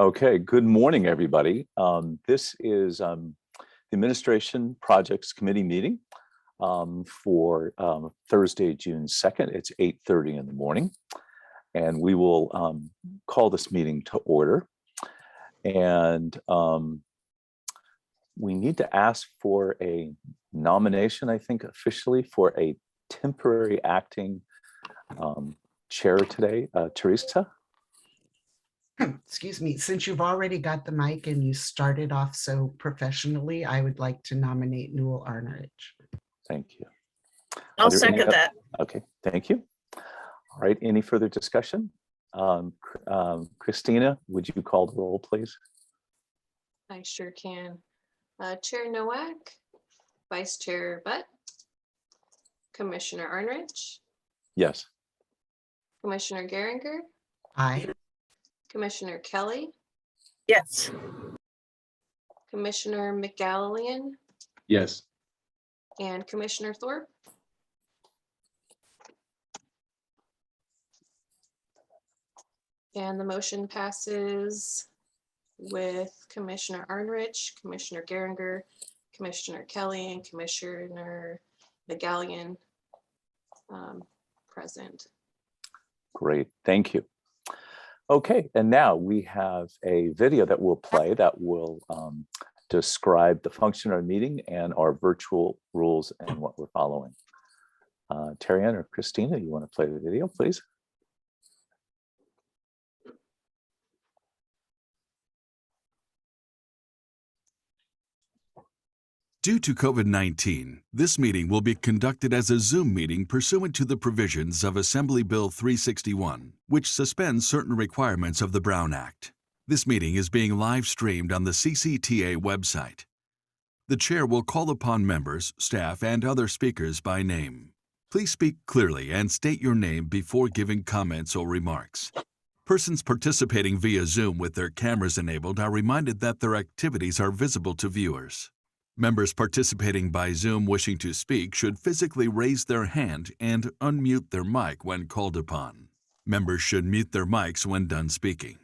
Okay, good morning, everybody. This is the Administration Projects Committee meeting for Thursday, June 2nd. It's 8:30 in the morning, and we will call this meeting to order. And we need to ask for a nomination, I think, officially for a temporary acting chair today. Teresa? Excuse me, since you've already got the mic and you started off so professionally, I would like to nominate Newell Arnerich. Thank you. I'll second that. Okay, thank you. All right, any further discussion? Christina, would you call the roll, please? I sure can. Chair Nowak, Vice Chair Butt, Commissioner Arnerich, Yes. Commissioner Geringer, Aye. Commissioner Kelly, Yes. Commissioner McGallion, Yes. and Commissioner Thorpe. And the motion passes with Commissioner Arnerich, Commissioner Geringer, Commissioner Kelly, and Commissioner McGallion present. Great, thank you. Okay, and now we have a video that we'll play that will describe the function of our meeting and our virtual rules and what we're following. Terry Ann or Christina, you want to play the video, please? Due to COVID-19, this meeting will be conducted as a Zoom meeting pursuant to the provisions of Assembly Bill 361, which suspends certain requirements of the Brown Act. This meeting is being live streamed on the CCTA website. The chair will call upon members, staff, and other speakers by name. Please speak clearly and state your name before giving comments or remarks. Persons participating via Zoom with their cameras enabled are reminded that their activities are visible to viewers. Members participating by Zoom wishing to speak should physically raise their hand and unmute their mic when called upon. Members should mute their mics when done speaking.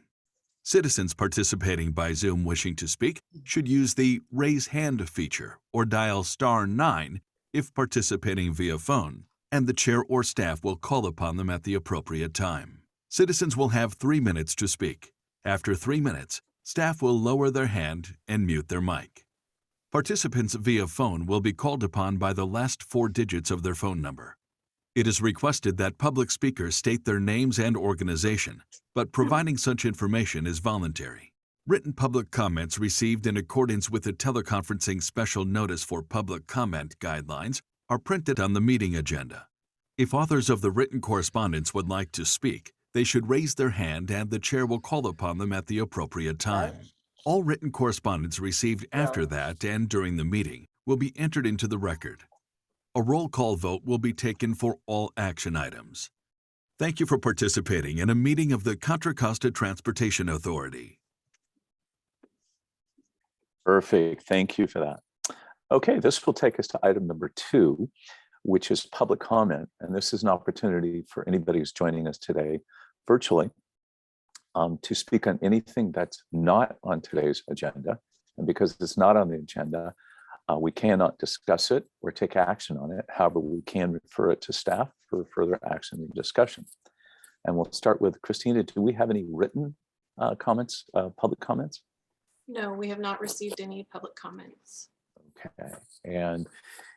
Citizens participating by Zoom wishing to speak should use the Raise Hand feature or dial *9 if participating via phone, and the chair or staff will call upon them at the appropriate time. Citizens will have 3 minutes to speak. After 3 minutes, staff will lower their hand and mute their mic. Participants via phone will be called upon by the last 4 digits of their phone number. It is requested that public speakers state their names and organization, but providing such information is voluntary. Written public comments received in accordance with the teleconferencing special notice for public comment guidelines are printed on the meeting agenda. If authors of the written correspondence would like to speak, they should raise their hand and the chair will call upon them at the appropriate time. All written correspondence received after that and during the meeting will be entered into the record. A roll call vote will be taken for all action items. Thank you for participating in a meeting of the Contra Costa Transportation Authority. Perfect, thank you for that. Okay, this will take us to item number 2, which is public comment. And this is an opportunity for anybody who's joining us today virtually to speak on anything that's not on today's agenda. And because it's not on the agenda, we cannot discuss it or take action on it. However, we can refer it to staff for further action and discussion. And we'll start with Christina. Do we have any written comments, public comments? No, we have not received any public comments. Okay, and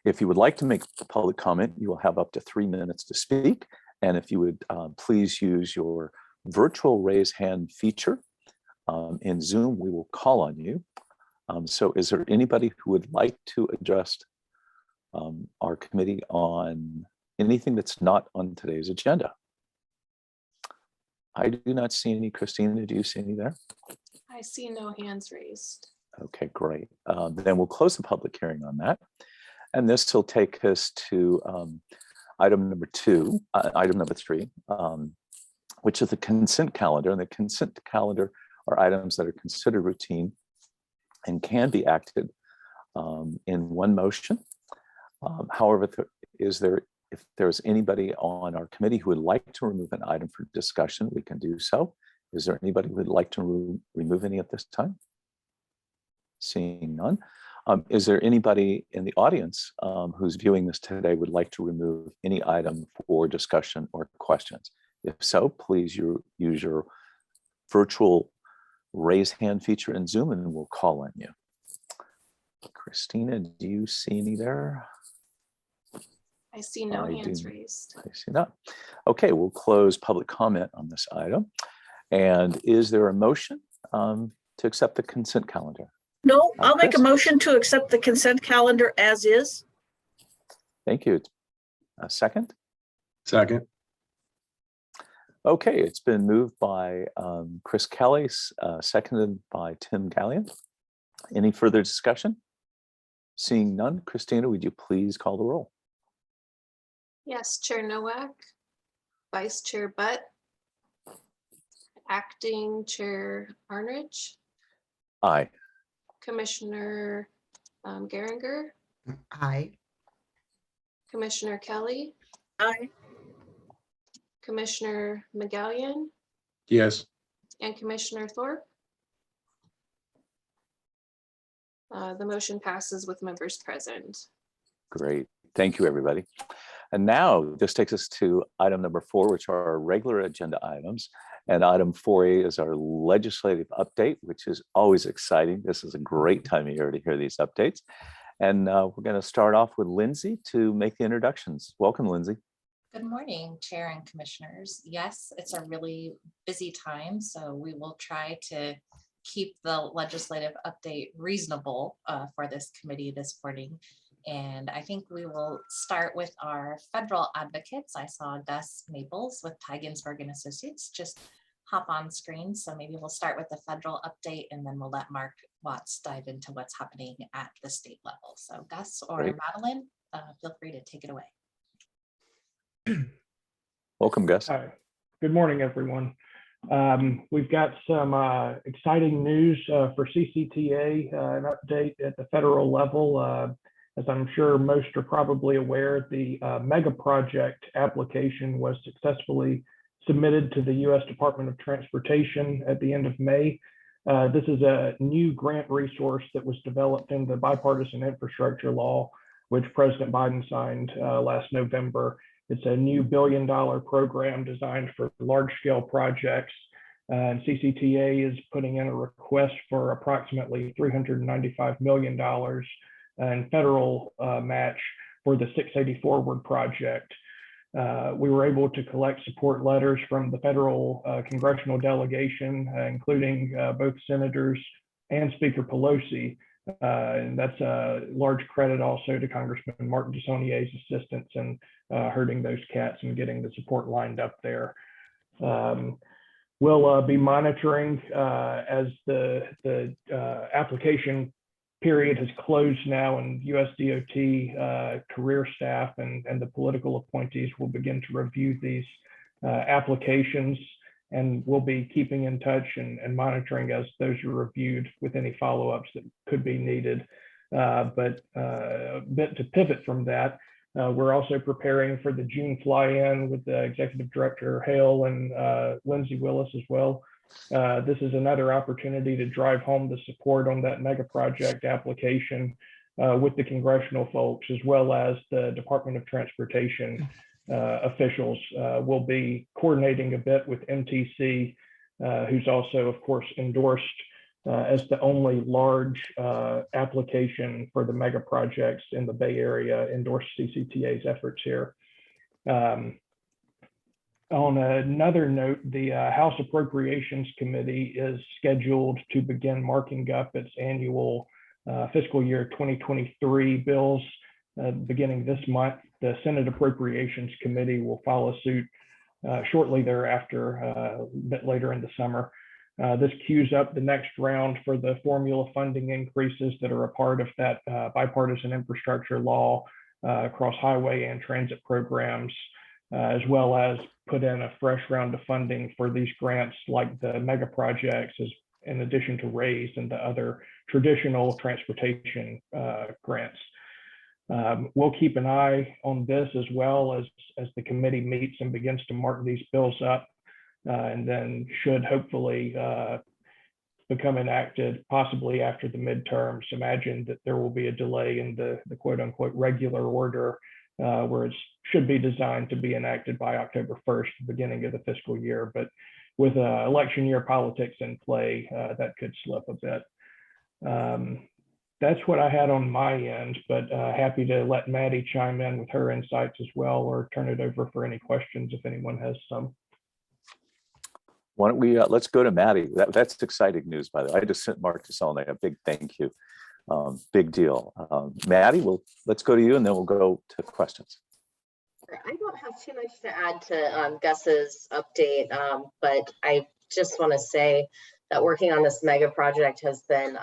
if you would like to make a public comment, you will have up to 3 minutes to speak. And if you would please use your virtual raise hand feature in Zoom, we will call on you. So is there anybody who would like to address our committee on anything that's not on today's agenda? I do not see any. Christina, do you see any there? I see no hands raised. Okay, great. Then we'll close the public hearing on that. And this will take us to item number 3, which is the consent calendar. And the consent calendar are items that are considered routine and can be acted in one motion. However, if there's anybody on our committee who would like to remove an item for discussion, we can do so. Is there anybody who would like to remove any at this time? Seeing none. Is there anybody in the audience who's viewing this today would like to remove any item for discussion or questions? If so, please use your virtual raise hand feature in Zoom and we'll call on you. Christina, do you see any there? I see no I hands do. raised. I see that. Okay, we'll close public comment on this item. And is there a motion to accept the consent calendar? No, I'll make a Chris? motion to accept the consent calendar as is. Thank you. A second? Second. Okay, it's been moved by Chris Kelly, seconded by Tim Gallion. Any further discussion? Seeing none, Christina, would you please call the roll? Yes, Chair Nowak, Vice Chair Butt, Acting Chair Arnridge, Aye. Commissioner Geringer, Aye. Commissioner Kelly, Aye. Commissioner McGallion, Yes. and Commissioner Thorpe. The motion passes with members present. Great. Thank you, everybody. And now this takes us to item number 4, which are our regular agenda items. And item 4A is our legislative update, which is always exciting. This is a great time of year to hear these updates. And we're going to start off with Lindsay to make the introductions. Welcome, Lindsay. Good morning, Chair and Commissioners. Yes, it's a really busy time, so we will try to keep the legislative update reasonable for this committee this morning. And I think we will start with our federal advocates. I saw Gus Maples with Ty Ginsburg and Associates just hop on screen. So maybe we'll start with the federal update and then we'll let Mark Watts dive into what's happening at the state level. So Gus or Great. Madeline, feel free to take it away. Welcome, Gus. Hi. Good morning, everyone. We've got some exciting news for CCTA, an update at the federal level. As I'm sure most are probably aware, the mega project application was successfully submitted to the U.S. Department of Transportation at the end of May. This is a new grant resource that was developed in the bipartisan infrastructure law, which President Biden signed last November. It's a new $1 billion program designed for large-scale projects. And CCTA is putting in a request for approximately $395 million in federal match for the 680 Forward project. We were able to collect support letters from the federal congressional delegation, including both senators and Speaker Pelosi. And that's a large credit also to Congressman Martin DeSaulnier's assistance in herding those cats and getting the support lined up there. We'll be monitoring as the application period has closed now, and US DOT career staff and the political appointees will begin to review these applications, and we'll be keeping in touch and monitoring as those are reviewed with any follow-ups that could be needed. But a bit to pivot from that, we're also preparing for the June fly-in with the Executive Director Hale and Lindsay Willis as well. This is another opportunity to drive home the support on that mega project application with the congressional folks, as well as the Department of Transportation officials. We'll be coordinating a bit with MTC, who's also, of course, endorsed as the only large application for the mega projects in the Bay Area, endorsed CCTA's efforts here. On another note, the House Appropriations Committee is scheduled to begin marking up its annual fiscal year 2023 bills beginning this month. The Senate Appropriations Committee will follow suit shortly thereafter, a bit later in the summer. This queues up the next round for the formula funding increases that are a part of that bipartisan infrastructure law across highway and transit programs, as well as put in a fresh round of funding for these grants like the mega projects, as in addition to RAISE and the other traditional transportation grants. We'll keep an eye on this as well as the committee meets and begins to mark these bills up. and then should hopefully become enacted possibly after the midterms. Imagine that there will be a delay in the quote unquote regular order, where it should be designed to be enacted by October 1st, the beginning of the fiscal year. But with election year politics in play, that could slip a bit. That's what I had on my end, but happy to let Maddie chime in with her insights as well, or turn it over for any questions if anyone has some. Why don't we, let's go to Maddie. That's exciting news, by the way. I just sent Mark Desaulniers a big thank you. Big deal. Maddie, let's go to you and then we'll go to questions. I don't have too much to add to Gus's update, but I just want to say that working on this mega project has been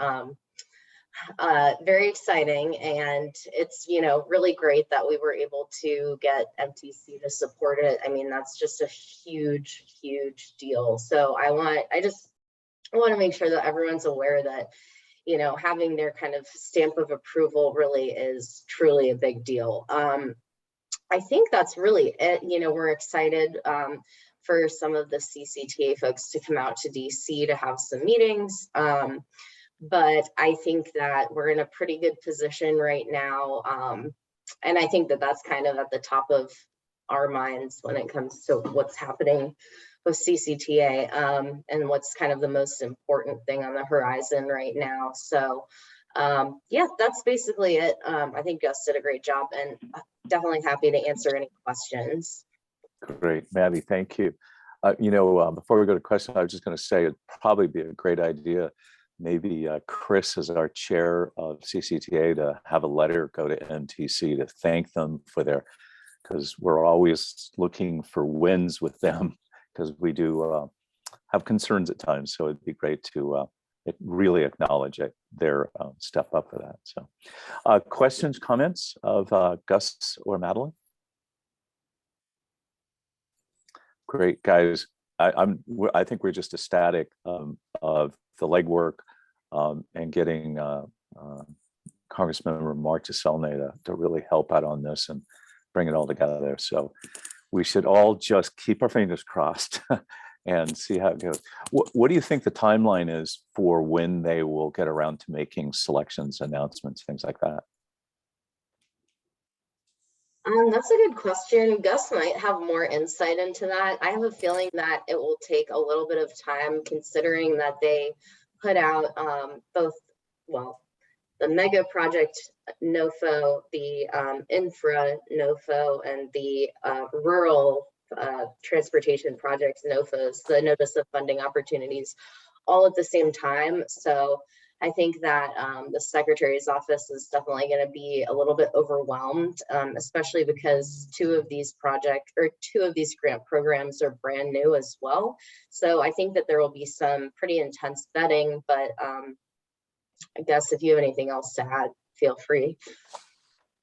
very exciting, and it's, you know, really great that we were able to get MTC to support it. I mean, that's just a huge, huge deal. So I just want to make sure that everyone's aware that, you know, having their kind of stamp of approval really is truly a big deal. I think that's really it. You know, we're excited for some of the CCTA folks to come out to DC to have some meetings. But I think that we're in a pretty good position right now. And I think that that's kind of at the top of our minds when it comes to what's happening with CCTA, and what's kind of the most important thing on the horizon right now. So yeah, that's basically it. I think Gus did a great job, and definitely happy to answer any questions. Great, Maddie, thank you. You know, before we go to questions, I was just going to say it'd probably be a great idea, maybe Chris, as our chair of CCTA, to have a letter go to MTC to thank them for their, because we're always looking for wins with them, because we do have concerns at times. So it'd be great to really acknowledge it, their step up for that. So questions, comments of Gus or Madeline? Great, guys. I think we're just ecstatic of the legwork and getting Congressman Mark Desaulniers to really help out on this and bring it all together. So we should all just keep our fingers crossed and see how it goes. What do you think the timeline is for when they will get around to making selections, announcements, things like that? That's a good question. Gus might have more insight into that. I have a feeling that it will take a little bit of time, considering that they put out both, well, the mega project NOFO, the infra NOFO, and the rural transportation projects NOFOs, the notice of funding opportunities, all at the same time. So I think that the Secretary's office is definitely going to be a little bit overwhelmed, especially because two of these grant programs are brand new as well. So I think that there will be some pretty intense vetting, but I guess if you have anything else to add, feel free.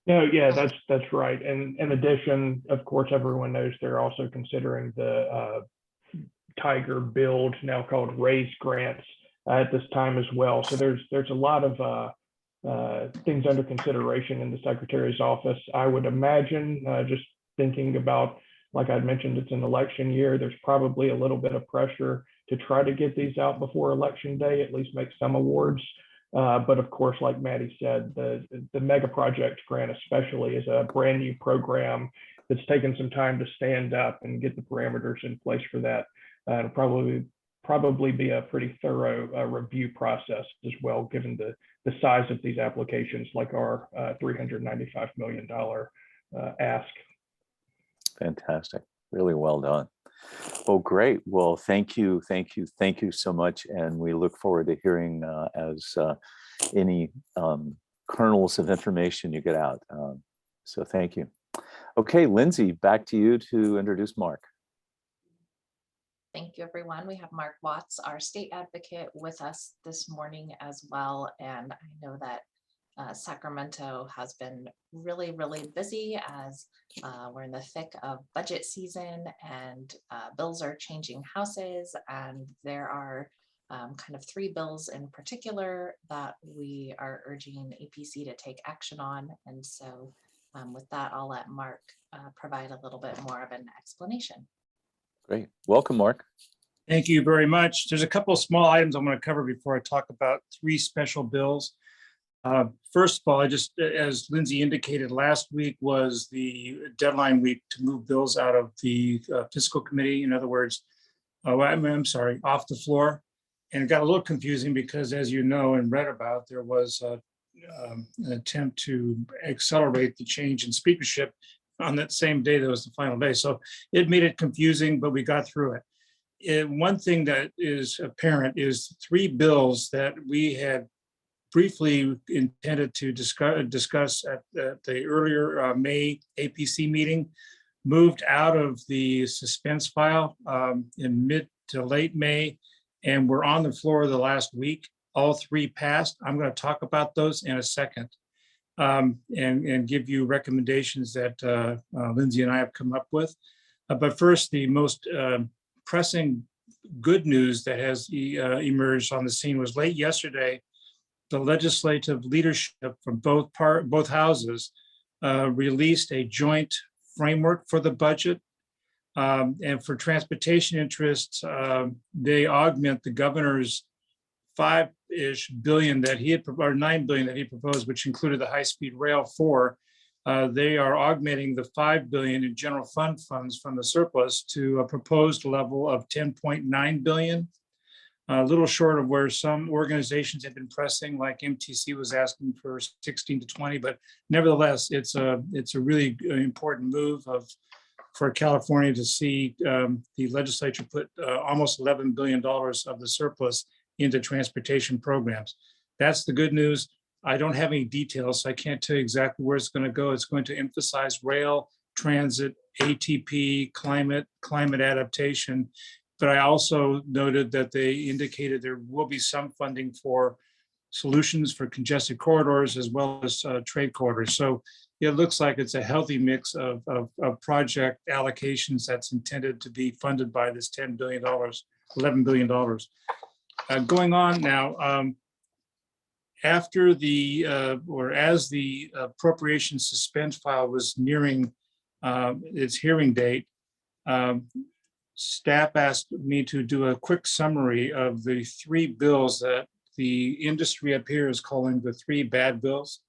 No, yeah, that's right. And in addition, of course, everyone knows they're also considering the Tiger Build, now called RAISE grants, at this time as well. So there's a lot of things under consideration in the Secretary's office. I would imagine, just thinking about, like I'd mentioned, it's an election year, there's probably a little bit of pressure to try to get these out before Election Day, at least make some awards. But of course, like Maddie said, the mega project grant especially is a brand new program that's taken some time to stand up and get the parameters in place for that. It'll probably be a pretty thorough review process as well, given the size of these applications, like our $395 million ask. Fantastic, really well done. Oh, great. Well, thank you so much. And we look forward to hearing as any kernels of information you get out. So thank you. Okay, Lindsay, back to you to introduce Mark. Thank you, everyone. We have Mark Watts, our state advocate, with us this morning as well. And I know that Sacramento has been really, really busy as we're in the thick of budget season, and bills are changing houses, and there are kind of 3 bills in particular that we are urging APC to take action on. And so with that, I'll let Mark provide a little bit more of an explanation. Great. Welcome, Mark. Thank you very much. There's a couple of small items I'm going to cover before I talk about 3 special bills. First of all, as Lindsay indicated, last week was the deadline week to move bills out of the fiscal committee. In other words, I'm sorry, off the floor. And it got a little confusing because, as you know and read about, there was an attempt to accelerate the change in speakership on that same day that was the final day. So it made it confusing, but we got through it. One thing that is apparent is 3 bills that we had briefly intended to discuss at the earlier May APC meeting moved out of the suspense file in mid to late May, and we're on the floor the last week. All 3 passed. I'm going to talk about those in a second and give you recommendations that Lindsay and I have come up with. But first, the most pressing good news that has emerged on the scene was late yesterday. The legislative leadership from both houses released a joint framework for the budget. And for transportation interests, they augment the governor's $5-ish billion that he had, or $9 billion that he proposed, which included the high-speed rail 4. They are augmenting the $5 billion in general fund funds from the surplus to a proposed level of $10.9 billion. A little short of where some organizations have been pressing, like MTC was asking for 16 to 20, but nevertheless, it's a really important move for California to see the legislature put almost $11 billion of the surplus into transportation programs. That's the good news. I don't have any details, so I can't tell you exactly where it's going to go. It's going to emphasize rail, transit, ATP, climate adaptation. But I also noted that they indicated there will be some funding for solutions for congested corridors as well as trade corridors. So it looks like it's a healthy mix of project allocations that's intended to be funded by this $10 billion, $11 billion. Going on now, after the, or as the appropriations suspense file was nearing its hearing date, staff asked me to do a quick summary of the 3 bills that the industry up here is calling the 3 bad bills.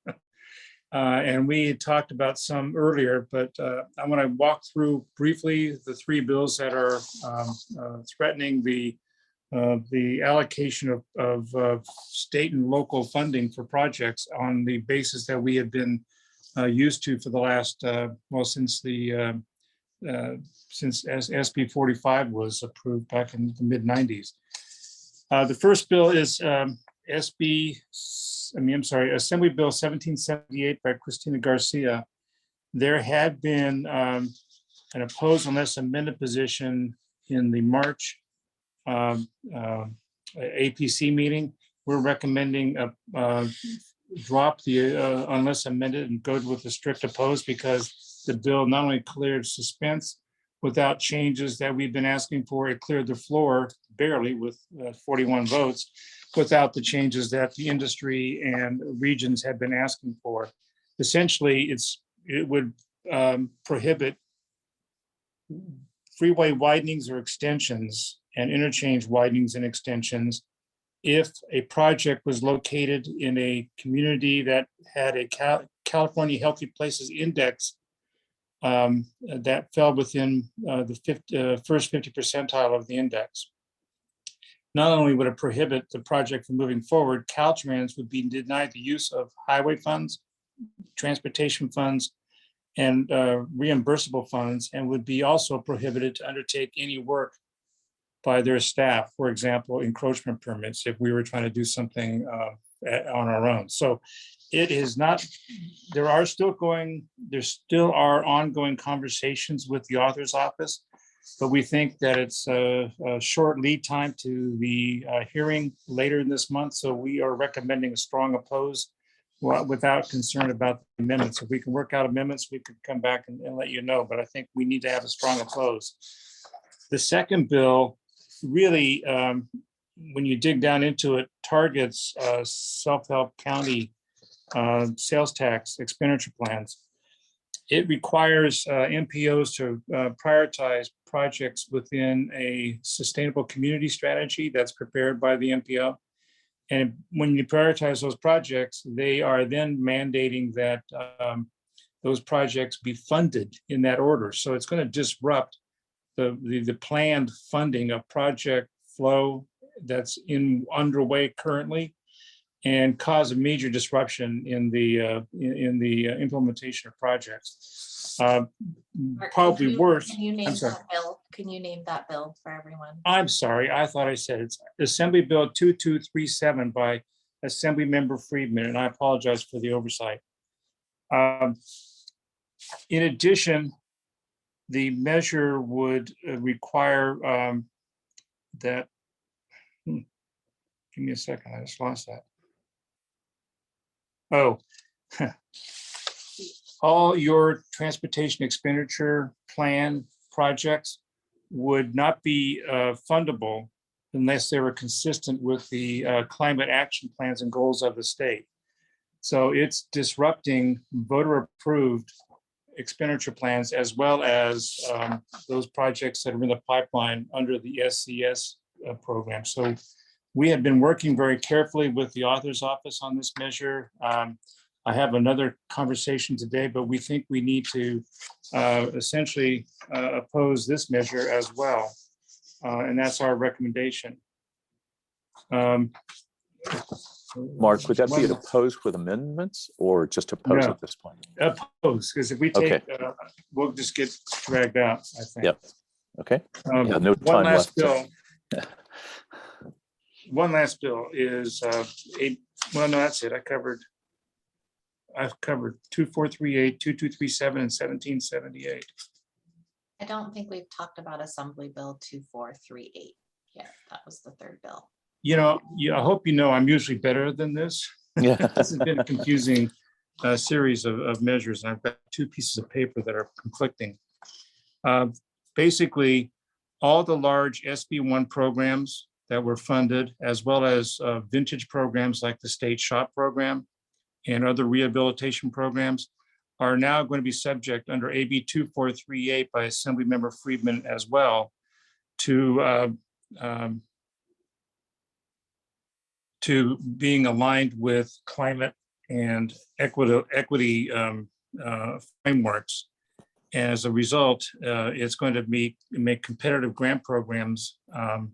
And we talked about some earlier, but I want to walk through briefly the 3 bills that are threatening the allocation of state and local funding for projects on the basis that we have been used to for the last, well, since SB 45 was approved back in the mid 90s. The first bill is Assembly Bill 1778 by Christina Garcia. There had been an opposed unless amended position in the March APC meeting. We're recommending drop the unless amended and go with the strict opposed because the bill not only cleared suspense without changes that we've been asking for, it cleared the floor barely with 41 votes without the changes that the industry and regions had been asking for. Essentially, it would prohibit freeway widenings or extensions and interchange widenings and extensions if a project was located in a community that had a California Healthy Places Index that fell within the first 50 percentile of the index. Not only would it prohibit the project from moving forward, Caltrans would be denied the use of highway funds, transportation funds, and reimbursable funds, and would be also prohibited to undertake any work by their staff, for example, encroachment permits, if we were trying to do something on our own. So it is not, there still are ongoing conversations with the author's office, but we think that it's a short lead time to the hearing later in this month. So we are recommending a strong oppose without concern about the amendments. If we can work out amendments, we could come back and let you know, but I think we need to have a strong oppose. The second bill really, when you dig down into it, targets self-help county sales tax expenditure plans. It requires MPOs to prioritize projects within a sustainable community strategy that's prepared by the MPO. And when you prioritize those projects, they are then mandating that those projects be funded in that order. So it's going to disrupt the planned funding of project flow that's underway currently, and cause a major disruption in the implementation of projects. Mark, Probably worse. Can you name I'm sorry. that bill? Can you name that bill for everyone? I'm sorry, I thought I said it's Assembly Bill 2237 by Assembly Member Friedman, and I apologize for the oversight. In addition, the measure would require that, give me a second, I just lost that. Oh, all your transportation expenditure plan projects would not be fundable unless they were consistent with the climate action plans and goals of the state. So it's disrupting voter-approved expenditure plans, as well as those projects that are in the pipeline under the SCS program. So we have been working very carefully with the author's office on this measure. I have another conversation today, but we think we need to essentially oppose this measure as well. And that's our recommendation. Mark, would that be opposed with amendments or just opposed No. at this point? Opposed, because if we take, we'll just get dragged out, I think. Yep. Okay. Yeah, no One time last left. bill. One last bill is well, no, that's it. I've covered 2438, 2237, and 1778. I don't think we've talked about Assembly Bill 2438 yet. That was the third bill. You know, I hope you know I'm usually better than this. Yeah. This has been a confusing series of measures, and I've got two pieces of paper that are conflicting. Basically, all the large SB1 programs that were funded, as well as vintage programs like the state shop program and other rehabilitation programs, are now going to be subject under AB 2438 by Assembly Member Friedman as well to being aligned with climate and equity frameworks. As a result, it's going to make competitive grant programs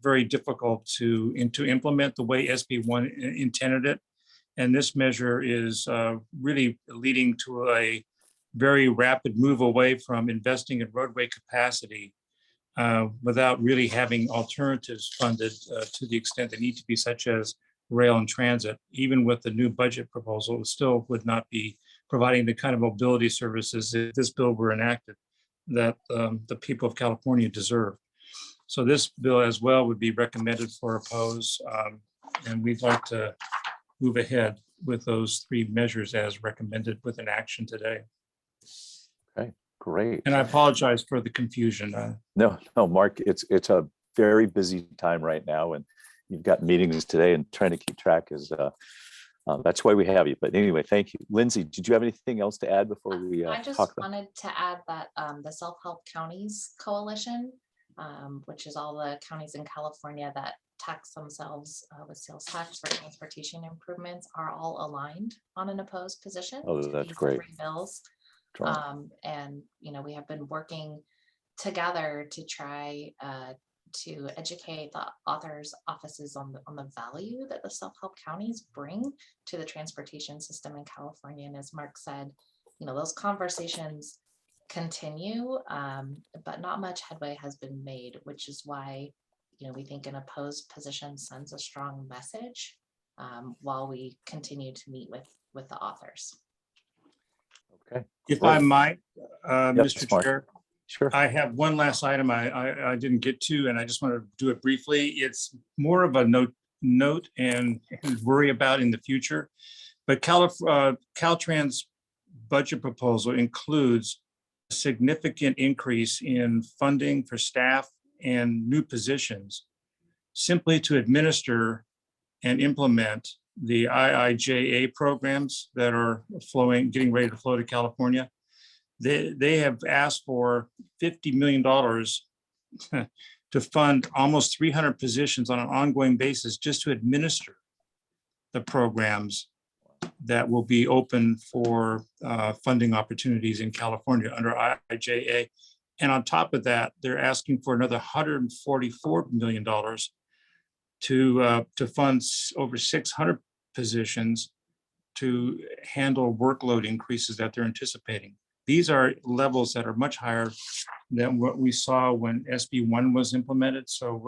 very difficult to implement the way SB1 intended it. And this measure is really leading to a very rapid move away from investing in roadway capacity without really having alternatives funded to the extent they need to be, such as rail and transit. Even with the new budget proposal, it still would not be providing the kind of mobility services, if this bill were enacted, that the people of California deserve. So this bill as well would be recommended for oppose, and we'd like to move ahead with those three measures as recommended with an action today. Okay, great. And I apologize for the confusion. No, Mark, it's a very busy time right now, and you've got meetings today, and trying to keep track is that's why we have you. But anyway, thank you. Lindsay, did you have anything else to add before we I just talk about? wanted to add that the Self-Help Counties Coalition, which is all the counties in California that tax themselves with sales tax for transportation improvements, are all aligned on an opposed position. Oh, to that's these great. three bills. Strong. And we have been working together to try to educate the authors' offices on the value that the self-help counties bring to the transportation system in California. And as Mark said, those conversations continue, but not much headway has been made, which is why we think an opposed position sends a strong message while we continue to meet with the authors. Okay. If Great. I might, Mr. Mark. Chair, Sure. I have one last item I didn't get to, and I just want to do it briefly. It's more of a note and worry about in the future. But Caltrans budget proposal includes a significant increase in funding for staff and new positions simply to administer and implement the IIJA programs that are getting ready to flow to California. they have asked for $50 million to fund almost 300 positions on an ongoing basis just to administer the programs that will be open for funding opportunities in California under IIJA. And on top of that, they're asking for another $144 million to fund over 600 positions to handle workload increases that they're anticipating. These are levels that are much higher than what we saw when SB 1 was implemented. So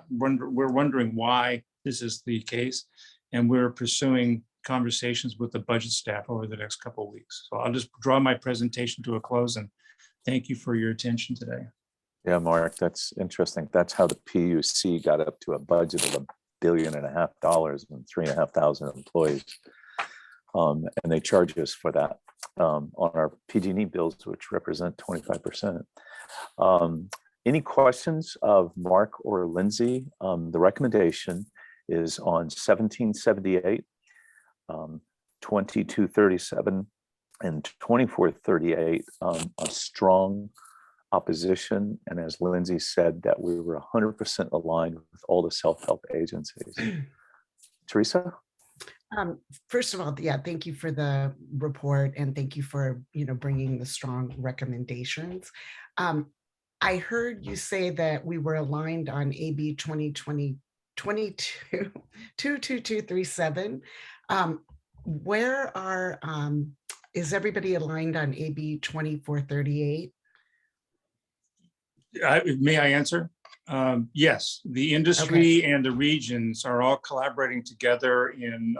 we're wondering why this is the case. And we're pursuing conversations with the budget staff over the next couple of weeks. So I'll just draw my presentation to a close and thank you for your attention today. Yeah, Mark, that's interesting. That's how the PUC got up to a budget of $1.5 billion and 3,500 employees. And they charge us for that on our PG&E bills, which represent 25%. Any questions of Mark or Lindsay? The recommendation is on 1778, 2237, and 2438, a strong opposition. And as Lindsay said, that we were 100% aligned with all the self-help agencies. Teresa? First of all, yeah, thank you for the report and thank you for, bringing the strong recommendations. I heard you say that we were aligned on AB 2237. Where are, is everybody aligned on AB 2438? May I answer? Yes, the industry and the regions are all collaborating together in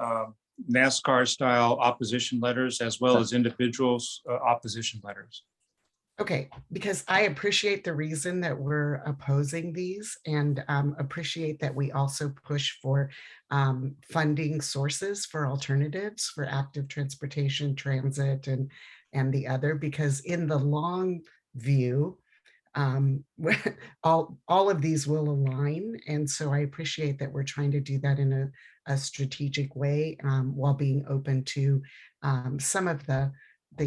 NASCAR style opposition letters as well as individuals opposition letters. Okay, because I appreciate the reason that we're opposing these and appreciate that we also push for funding sources for alternatives for active transportation, transit, and the other, because in the long view, all of these will align. And so I appreciate that we're trying to do that in a strategic way while being open to some of the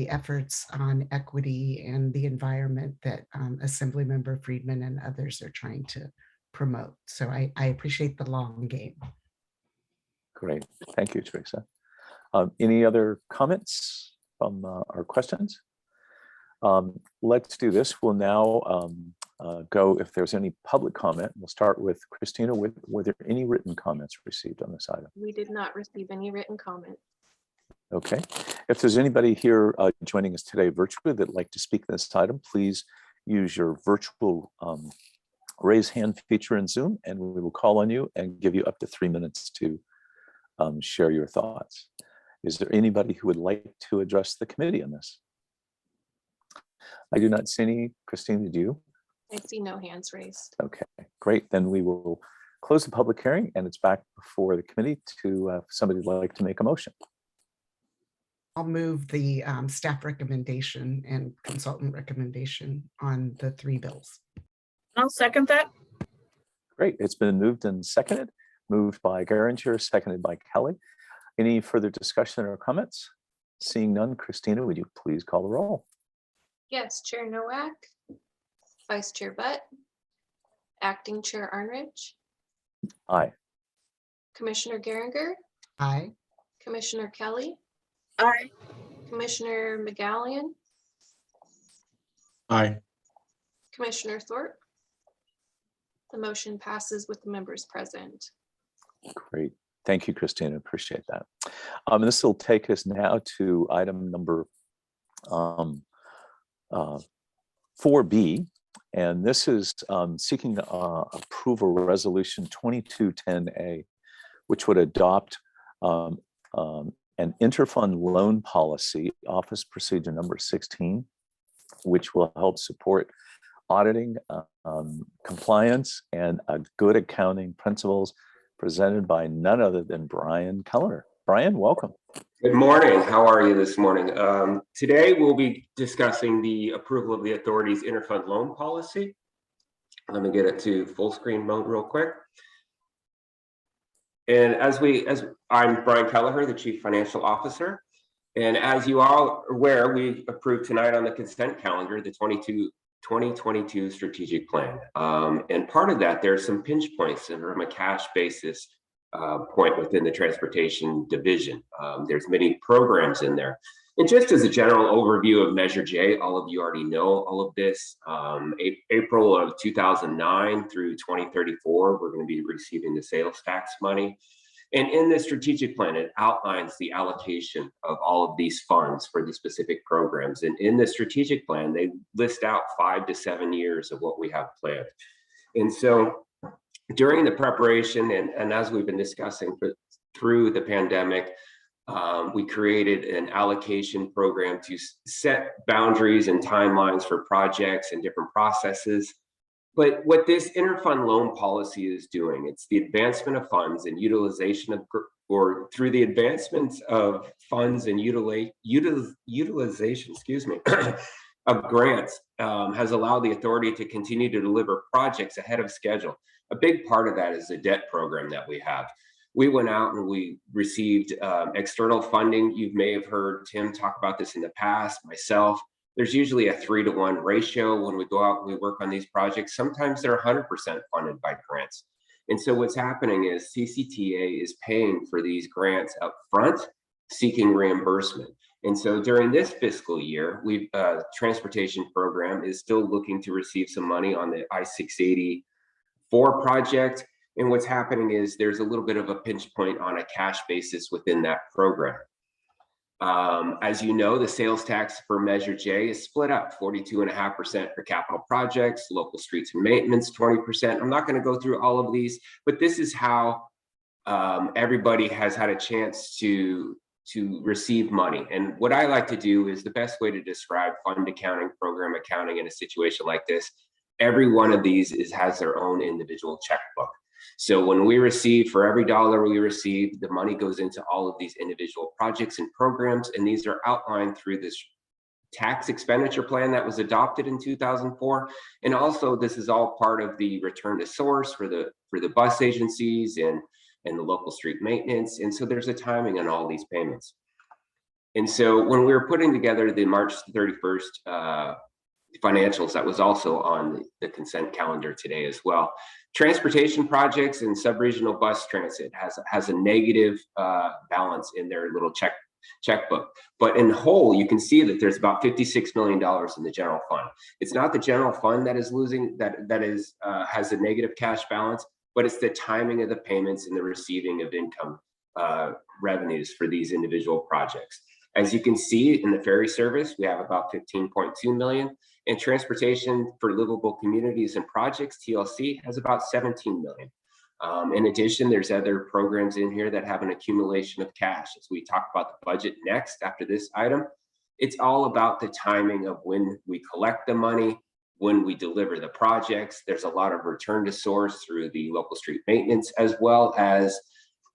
efforts on equity and the environment that Assemblymember Friedman and others are trying to promote. So I appreciate the long game. Great. Thank you, Teresa. Any other comments from our questions? Let's do this. We'll now go if there's any public comment. We'll start with Christina. Were there any written comments received on this item? We did not receive any written comment. Okay. If there's anybody here joining us today virtually that'd like to speak on this item, please use your virtual raise hand feature in Zoom, and we will call on you and give you up to 3 minutes to share your thoughts. Is there anybody who would like to address the committee on this? I do not see any. Christine, did you? I see no hands raised. Okay, great. Then we will close the public hearing and it's back before the committee to somebody would like to make a motion. I'll move the staff recommendation and consultant recommendation on the 3 bills. I'll second that. Great. It's been moved and seconded. Moved by Geringer, seconded by Kelly. Any further discussion or comments? Seeing none, Christina, would you please call the roll? Yes, Chair Nowak, Vice Chair Butt, Acting Chair Arnridge, Aye. Commissioner Geringer, Aye. Commissioner Kelly, Aye. Commissioner McGallion, Aye. Commissioner Thorpe. The motion passes with the members present. Great. Thank you, Christina. Appreciate that. And this will take us now to item number 4B. And this is seeking approval resolution 2210A, which would adopt an interfund loan policy, office procedure number 16, which will help support auditing, compliance, and good accounting principles presented by none other than Brian Keller. Brian, welcome. Good morning. How are you this morning? Today we'll be discussing the approval of the authority's interfund loan policy. Let me get it to full screen mode real quick. And as I'm Brian Kelleher, the Chief Financial Officer. And as you all are aware, we approved tonight on the consent calendar the 2022 strategic plan. And part of that, there are some pinch points from a cash basis point within the transportation division. There's many programs in there. And just as a general overview of Measure J, all of you already know all of this. April of 2009 through 2034, we're going to be receiving the sales tax money. And in the strategic plan, it outlines the allocation of all of these funds for the specific programs. And in the strategic plan, they list out 5 to 7 years of what we have planned. And so during the preparation and as we've been discussing through the pandemic, we created an allocation program to set boundaries and timelines for projects and different processes. But what this interfund loan policy is doing, it's the advancement of funds and utilization of, or through the advancements of funds and utilization, excuse me, of grants has allowed the authority to continue to deliver projects ahead of schedule. A big part of that is the debt program that we have. We went out and we received external funding. You may have heard Tim talk about this in the past, myself. There's usually a 3-to-1 ratio when we go out and we work on these projects. Sometimes they're 100% funded by grants. And so what's happening is CCTA is paying for these grants up front, seeking reimbursement. And so during this fiscal year, we've transportation program is still looking to receive some money on the I-684 project. And what's happening is there's a little bit of a pinch point on a cash basis within that program. As you know, the sales tax for Measure J is split up 42.5% for capital projects, local streets and maintenance, 20%. I'm not going to go through all of these, but this is how everybody has had a chance to receive money. And what I like to do is the best way to describe fund accounting, program accounting in a situation like this. Every one of these has their own individual checkbook. So when we receive, for every dollar we receive, the money goes into all of these individual projects and programs, and these are outlined through this tax expenditure plan that was adopted in 2004. And also this is all part of the return to source for the bus agencies and the local street maintenance. And so there's a timing on all these payments. And so when we were putting together the March 31st financials, that was also on the consent calendar today as well. Transportation projects and sub-regional bus transit has a negative balance in their little checkbook. But in whole, you can see that there's about $56 million in the general fund. It's not the general fund that is losing, that has a negative cash balance, but it's the timing of the payments and the receiving of income revenues for these individual projects. As you can see in the ferry service, we have about 15.2 million. And transportation for livable communities and projects, TLC, has about 17 million. In addition, there's other programs in here that have an accumulation of cash. As we talk about the budget next after this item, it's all about the timing of when we collect the money, when we deliver the projects. There's a lot of return to source through the local street maintenance, as well as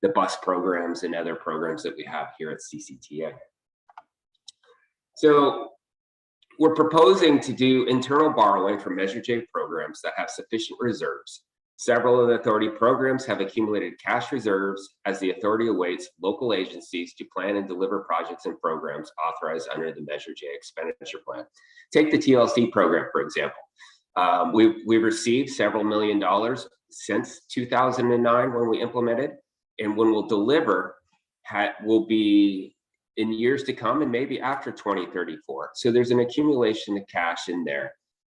the bus programs and other programs that we have here at CCTA. So we're proposing to do internal borrowing for Measure J programs that have sufficient reserves. Several of the authority programs have accumulated cash reserves as the authority awaits local agencies to plan and deliver projects and programs authorized under the Measure J expenditure plan. Take the TLC program, for example. We've received several $1 million since 2009 when we implemented, and when we'll deliver will be in years to come and maybe after 2034. So there's an accumulation of cash in there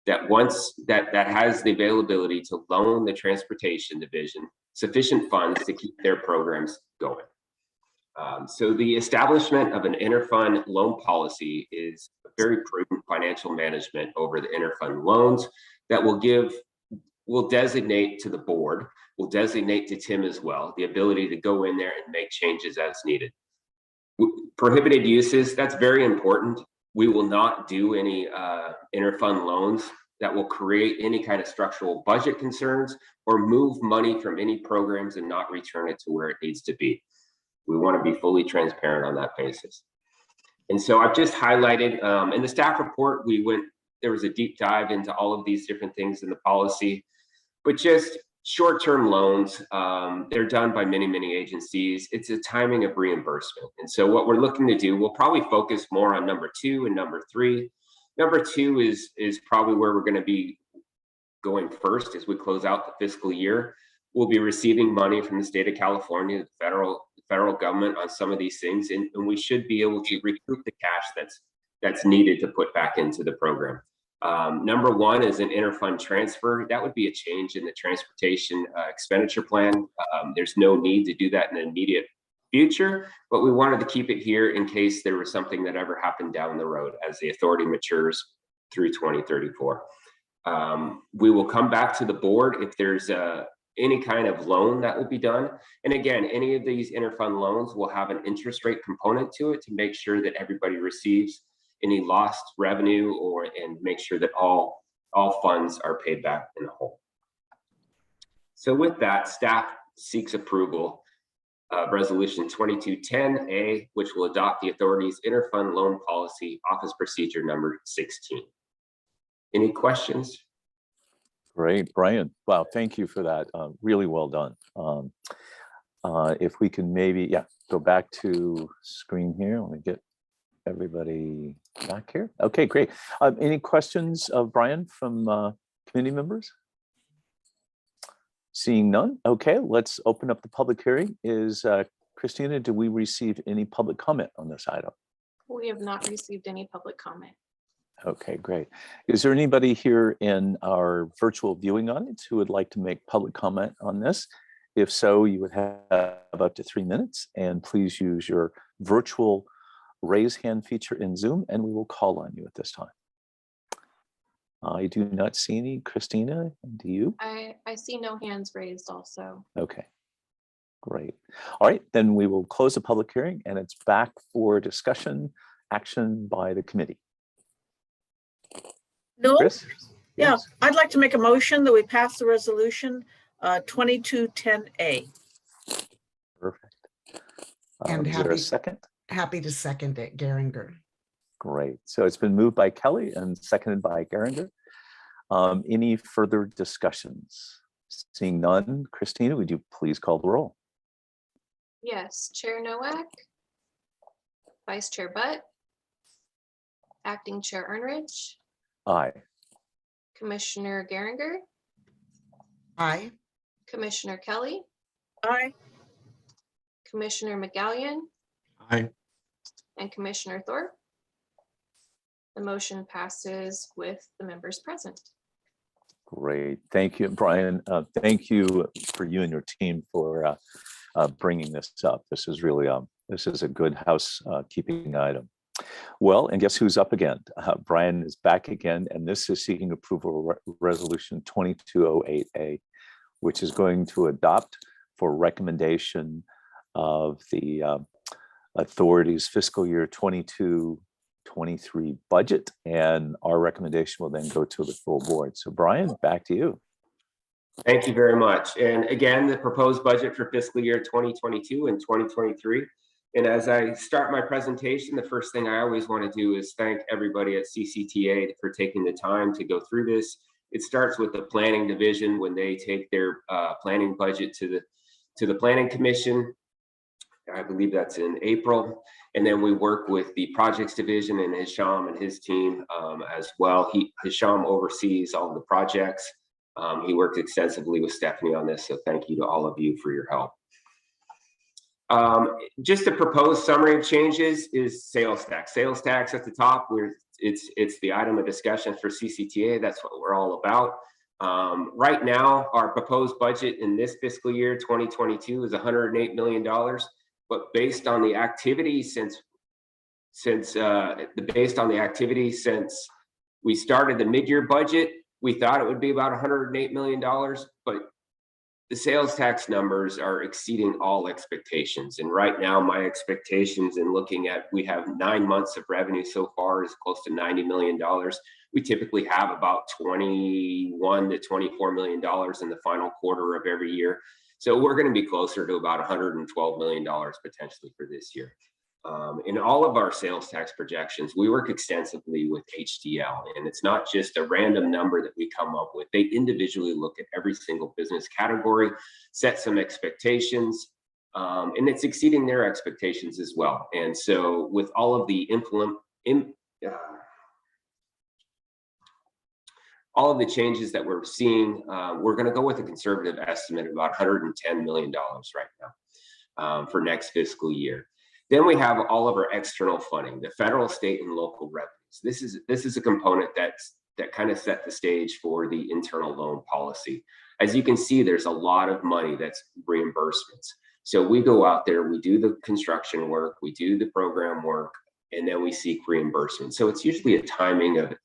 that once that has the availability to loan the transportation division sufficient funds to keep their programs going. So the establishment of an interfund loan policy is a very prudent financial management over the interfund loans that will designate to the board, will designate to Tim as well, the ability to go in there and make changes as needed. Prohibited uses, that's very important. We will not do any interfund loans that will create any kind of structural budget concerns or move money from any programs and not return it to where it needs to be. We want to be fully transparent on that basis. And so I've just highlighted in the staff report, there was a deep dive into all of these different things in the policy, but just short-term loans. They're done by many agencies. It's a timing of reimbursement. And so what we're looking to do, we'll probably focus more on number 2 and number 3. Number 2 is probably where we're going to be going first as we close out the fiscal year. We'll be receiving money from the state of California, the federal government on some of these things, and we should be able to recoup the cash that's needed to put back into the program. Number 1 is an interfund transfer. That would be a change in the transportation expenditure plan. There's no need to do that in the immediate future, but we wanted to keep it here in case there was something that ever happened down the road as the authority matures through 2034. We will come back to the board if there's any kind of loan that will be done. And again, any of these interfund loans will have an interest rate component to it to make sure that everybody receives any lost revenue and make sure that all funds are paid back in whole. So with that, staff seeks approval of Resolution 2210A, which will adopt the authority's interfund loan policy, office procedure number 16. Any questions? Great, Brian. Wow, thank you for that. Really well done. If we can maybe, go back to screen here. Let me get everybody back here. Okay, great. Any questions of Brian from committee members? Seeing none. Okay, let's open up the public hearing. Christina, do we receive any public comment on this item? We have not received any public comment. Okay, great. Is there anybody here in our virtual viewing audience who would like to make public comment on this? If so, you would have up to 3 minutes, and please use your virtual raise hand feature in Zoom, and we will call on you at this time. I do not see any. Christina, do you? I see no hands raised also. Okay, great. All right, then we will close the public hearing, and it's back for discussion, action by the committee. No, Chris? yeah, Yes. I'd like to make a motion that we pass the resolution 2210A. Perfect. And Is there a second? Happy to second it, Geringer. Great. So it's been moved by Kelly and seconded by Geringer. Any further discussions? Seeing none, Christina, would you please call the roll? Yes, Chair Nowak, Vice Chair Butt, Acting Chair Ernrich, Aye. Commissioner Geringer, Aye. Commissioner Kelly, Aye. Commissioner McGallion, Aye. and Commissioner Thorpe. The motion passes with the members present. Great. Thank you, Brian. Thank you for you and your team for bringing this up. This is really this is a good housekeeping item. Well, and guess who's up again? Brian is back again, and this is seeking approval of Resolution 2208A, which is going to adopt for recommendation of the authority's fiscal year 22-23 budget, and our recommendation will then go to the full board. So Brian, back to you. Thank you very much. And again, the proposed budget for fiscal year 2022 and 2023. And as I start my presentation, the first thing I always want to do is thank everybody at CCTA for taking the time to go through this. It starts with the planning division when they take their planning budget to the planning commission. I believe that's in April. And then we work with the projects division and Hisham and his team as well. Hisham oversees all of the projects. He worked extensively with Stephanie on this, so thank you to all of you for your help. Just a proposed summary of changes is sales tax. Sales tax at the top, it's the item of discussion for CCTA. That's what we're all about. Right now, our proposed budget in this fiscal year 2022 is $108 million. But based on the activity since we started the mid-year budget, we thought it would be about $108 million, but the sales tax numbers are exceeding all expectations. And right now, my expectations in looking at, we have 9 months of revenue so far is close to $90 million. We typically have about $21 to $24 million in the final quarter of every year. So we're going to be closer to about $112 million potentially for this year. In all of our sales tax projections, we work extensively with HDL, and it's not just a random number that we come up with. They individually look at every single business category, set some expectations, and it's exceeding their expectations as well. And so with all of the all of the changes that we're seeing, we're going to go with a conservative estimate of about $110 million right now for next fiscal year. Then we have all of our external funding, the federal, state, and local revenues. This is a component that kind of set the stage for the internal loan policy. As you can see, there's a lot of money that's reimbursements. So we go out there, we do the construction work, we do the program work, and then we seek reimbursement. So it's usually a timing of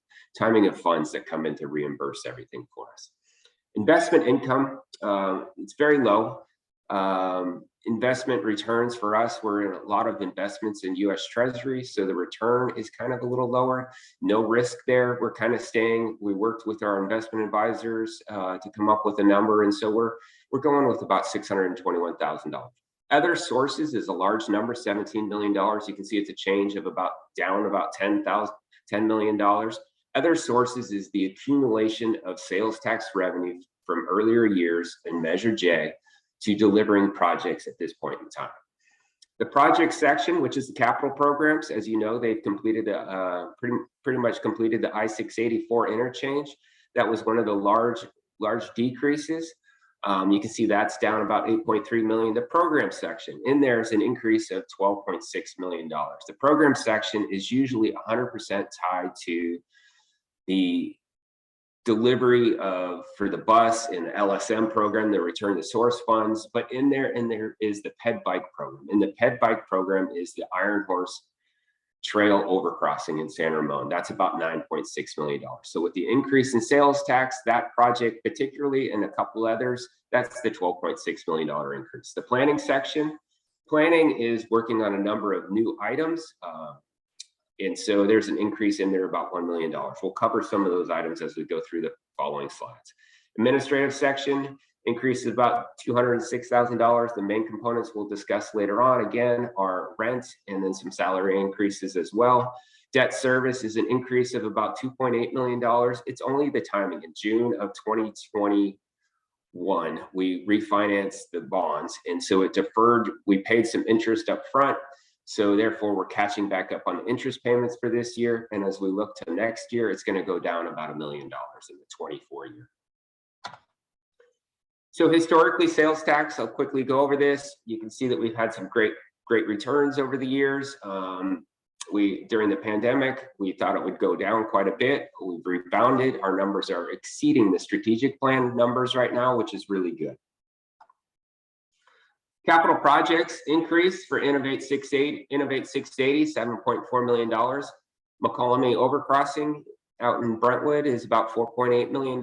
funds that come in to reimburse everything for us. Investment income, it's very low. Investment returns for us, we're in a lot of investments in US Treasury, so the return is kind of a little lower. No risk there. We're kind of staying, we worked with our investment advisors to come up with a number, and so we're going with about $621,000. Other sources is a large number, $17 million. You can see it's a change of down about $10 million. Other sources is the accumulation of sales tax revenue from earlier years in Measure J to delivering projects at this point in time. The project section, which is the capital programs, as you know, they've completed pretty much completed the I-684 interchange. That was one of the large decreases. You can see that's down about $8.3 million. The program section, in there is an increase of $12.6 million. The program section is usually 100% tied to the delivery for the bus and the LSM program, the return to source funds, but in there is the PED bike program. And the PED bike program is the Iron Horse Trail overcrossing in San Ramon. That's about $9.6 million. So with the increase in sales tax, that project particularly, and a couple others, that's the $12.6 million increase. The planning section, planning is working on a number of new items. And so there's an increase in there about $1 million. We'll cover some of those items as we go through the following slides. Administrative section increases about $206,000. The main components we'll discuss later on again are rent and then some salary increases as well. Debt service is an increase of about $2.8 million. It's only the timing. In June of 2021, we refinanced the bonds, and so it deferred. We paid some interest up front. So therefore, we're catching back up on the interest payments for this year. And as we look to next year, it's going to go down about $1 million in the 24 year. So historically, sales tax, I'll quickly go over this. You can see that we've had some great returns over the years. During the pandemic, we thought it would go down quite a bit. We've rebounded. Our numbers are exceeding the strategic plan numbers right now, which is really good. Capital projects increase for Innovate 680, $7.4 million. McCollum Overcrossing out in Brentwood is about $4.8 million.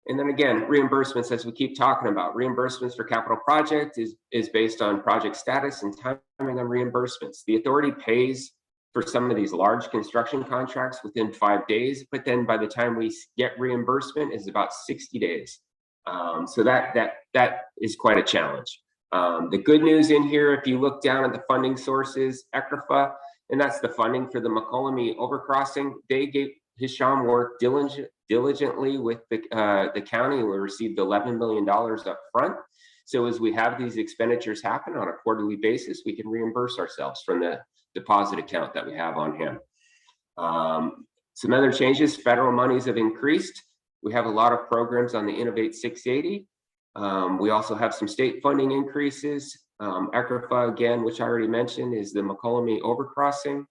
And then again, reimbursements, as we keep talking about, reimbursements for capital project is based on project status and timing on reimbursements. The authority pays for some of these large construction contracts within 5 days, but then by the time we get reimbursement is about 60 days. So that is quite a challenge. The good news in here, if you look down at the funding sources, ECRFA, and that's the funding for the McCollum Overcrossing, Hisham worked diligently with the county. We received $11 million up front. So as we have these expenditures happen on a quarterly basis, we can reimburse ourselves from the deposit account that we have on hand. Some other changes, federal monies have increased. We have a lot of programs on the Innovate 680. We also have some state funding increases. ECRFA, again, which I already mentioned, is the McCollum Overcrossing.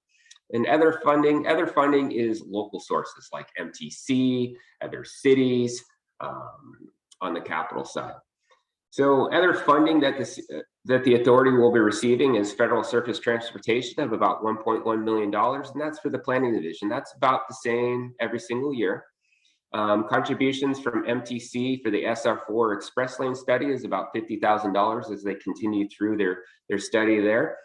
And other funding is local sources like MTC, other cities on the capital side. So other funding that the authority will be receiving is federal surface transportation of about $1.1 million, and that's for the planning division. That's about the same every single year. Contributions from MTC for the SR4 express lane study is about $50,000 as they continue through their study there.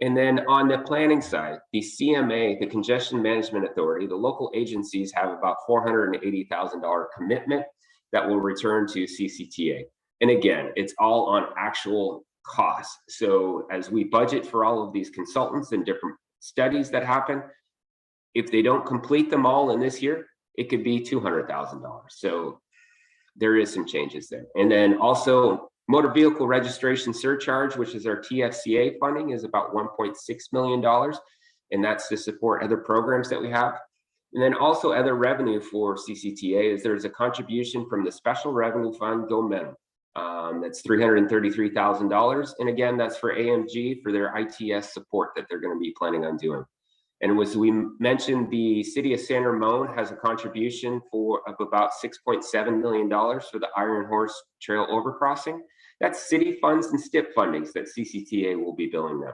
And then on the planning side, the CMA, the Congestion Management Authority, the local agencies have about $480,000 commitment that will return to CCTA. And again, it's all on actual costs. So as we budget for all of these consultants and different studies that happen, if they don't complete them all in this year, it could be $200,000. So there is some changes there. And then also motor vehicle registration surcharge, which is our TFCA funding, is about $1.6 million. And that's to support other programs that we have. And then also other revenue for CCTA is there's a contribution from the Special Revenue Fund Go Minimum. That's $333,000. And again, that's for AMG for their ITS support that they're going to be planning on doing. And as we mentioned, the city of San Ramon has a contribution of about $6.7 million for the Iron Horse Trail overcrossing. That's city funds and STIP fundings that CCTA will be billing them.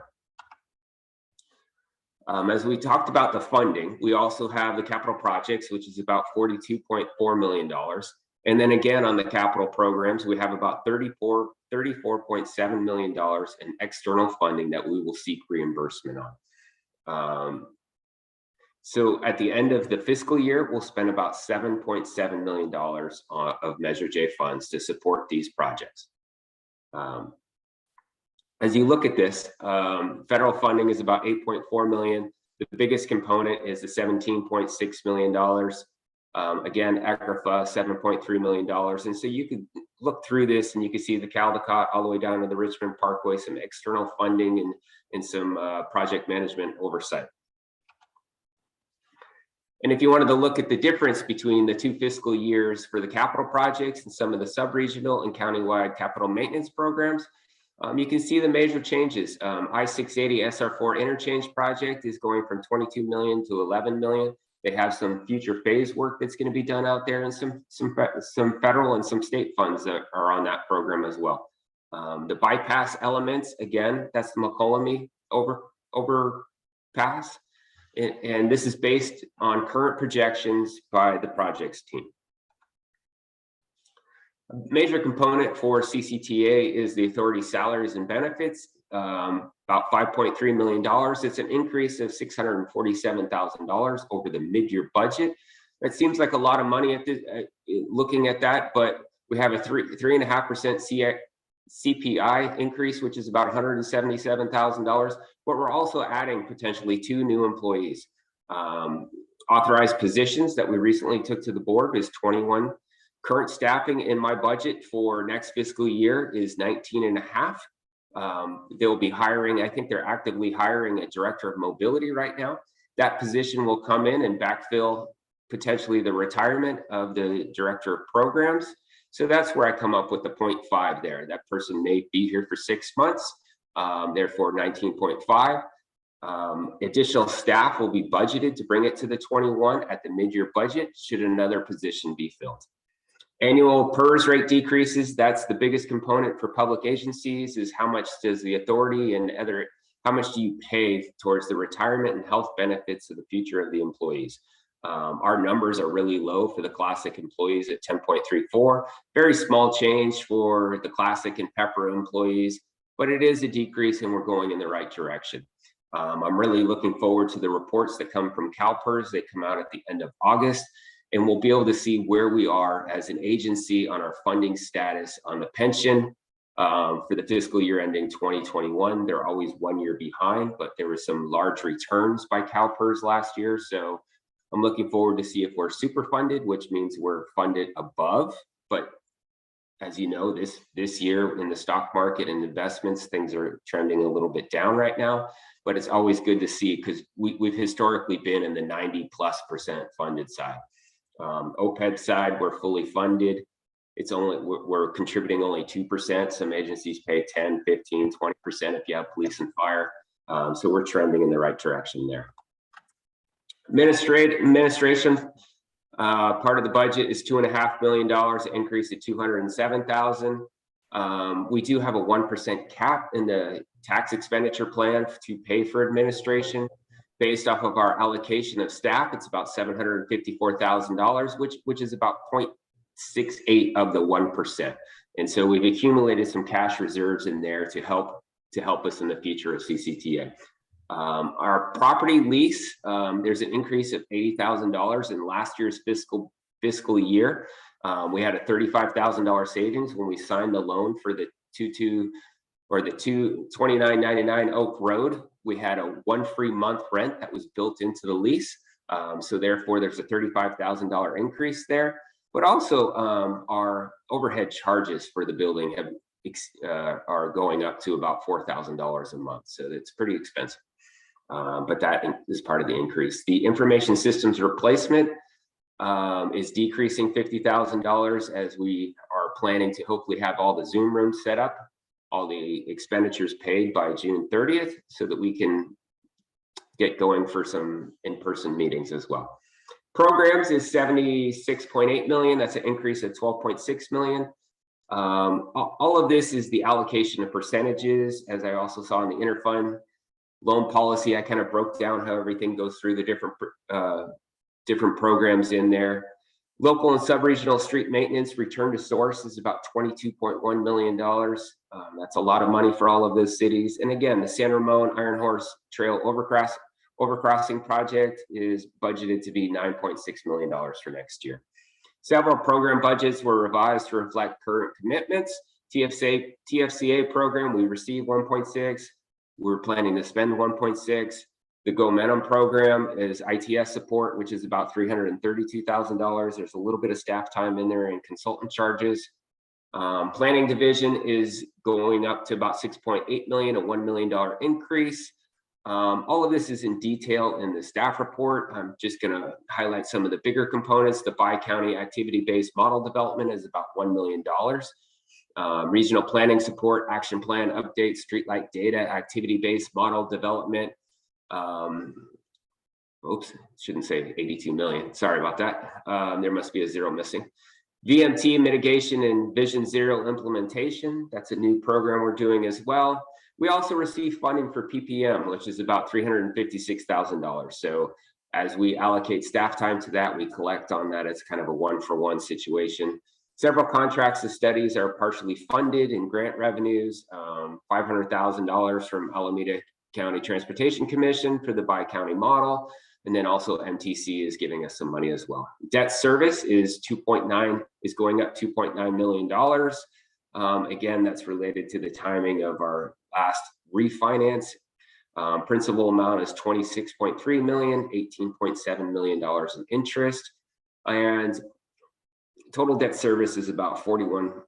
As we talked about the funding, we also have the capital projects, which is about $42.4 million. And then again, on the capital programs, we have about $34.7 million in external funding that we will seek reimbursement on. So at the end of the fiscal year, we'll spend about $7.7 million of Measure J funds to support these projects. As you look at this, federal funding is about $8.4 million. The biggest component is the $17.6 million. Again, AGRIFA, $7.3 million. And so you could look through this and you can see the Caldecott all the way down to the Richmond Parkway, some external funding and some project management oversight. And if you wanted to look at the difference between the two fiscal years for the capital projects and some of the sub-regional and countywide capital maintenance programs, you can see the major changes. I-680 SR4 interchange project is going from 22 million to 11 million. They have some future phase work that's going to be done out there, and some federal and some state funds that are on that program as well. The bypass elements, again, that's the McCollum overpass. And this is based on current projections by the projects team. A major component for CCTA is the authority salaries and benefits, about $5.3 million. It's an increase of $647,000 over the mid-year budget. That seems like a lot of money at this, looking at that, but we have a 3.5% CPI increase, which is about $177,000, but we're also adding potentially 2 new employees. Authorized positions that we recently took to the board is 21. Current staffing in my budget for next fiscal year is 19.5. They'll be hiring, I think they're actively hiring a director of mobility right now. That position will come in and backfill potentially the retirement of the director of programs. So that's where I come up with the 0.5 there. That person may be here for 6 months, therefore 19.5. Additional staff will be budgeted to bring it to the 21 at the mid-year budget should another position be filled. Annual PERS rate decreases, that's the biggest component for public agencies, is how much does the authority and how much do you pay towards the retirement and health benefits of the future of the employees? Our numbers are really low for the classic employees at 10.34. Very small change for the classic and Pepper employees, but it is a decrease and we're going in the right direction. I'm really looking forward to the reports that come from CalPERS. They come out at the end of August, and we'll be able to see where we are as an agency on our funding status on the pension for the fiscal year ending 2021. They're always 1 year behind, but there were some large returns by CalPERS last year. So I'm looking forward to see if we're super funded, which means we're funded above. But as you know, this year in the stock market and investments, things are trending a little bit down right now. But it's always good to see because we've historically been in the 90+% funded side. OPEB side, we're fully funded. It's only we're contributing only 2%. Some agencies pay 10, 15, 20% if you have police and fire. So we're trending in the right direction there. Administration part of the budget is $2.5 million, increase at $207,000. We do have a 1% cap in the tax expenditure plan to pay for administration. Based off of our allocation of staff, it's about $754,000, which is about 0.68 of the 1%. And so we've accumulated some cash reserves in there to help us in the future of CCTA. Our property lease, there's an increase of $80,000 in last year's fiscal year. We had a $35,000 savings when we signed the loan for the or the 2999 Oak Road, we had a 1 free month rent that was built into the lease. So therefore there's a $35,000 increase there, but also our overhead charges for the building are going up to about $4,000 a month. So it's pretty expensive, but that is part of the increase. The information systems replacement is decreasing $50,000 as we are planning to hopefully have all the Zoom rooms set up, all the expenditures paid by June 30th, so that we can get going for some in-person meetings as well. Programs is $76.8 million. That's an increase of $12.6 million. All of this is the allocation of percentages, as I also saw in the Interfund loan policy. I kind of broke down how everything goes through the different programs in there. Local and sub-regional street maintenance return to source is about $22.1 million. That's a lot of money for all of those cities. And again, the San Ramon Iron Horse Trail overcrossing project is budgeted to be $9.6 million for next year. Several program budgets were revised to reflect current commitments. TFCA program, we received 1.6. We're planning to spend 1.6. The Momentum program is ITS support, which is about $332,000. There's a little bit of staff time in there and consultant charges. Planning division is going up to about $6.8 million, a $1 million increase. All of this is in detail in the staff report. I'm just going to highlight some of the bigger components. The bi-county activity-based model development is about $1 million. Regional planning support, action plan updates, streetlight data, activity-based model development. Oops, shouldn't say 82 million. Sorry about that. There must be a zero missing. VMT mitigation and Vision Zero implementation. That's a new program we're doing as well. We also receive funding for PPM, which is about $356,000. So as we allocate staff time to that, we collect on that. It's kind of a one-for-one situation. Several contracts and studies are partially funded in grant revenues. $500,000 from Alameda County Transportation Commission for the bi-county model. And then also MTC is giving us some money as well. Debt service is going up $2.9 million. Again, that's related to the timing of our last refinance. Principal amount is $26.3 million, $18.7 million in interest. And total debt service is about 41%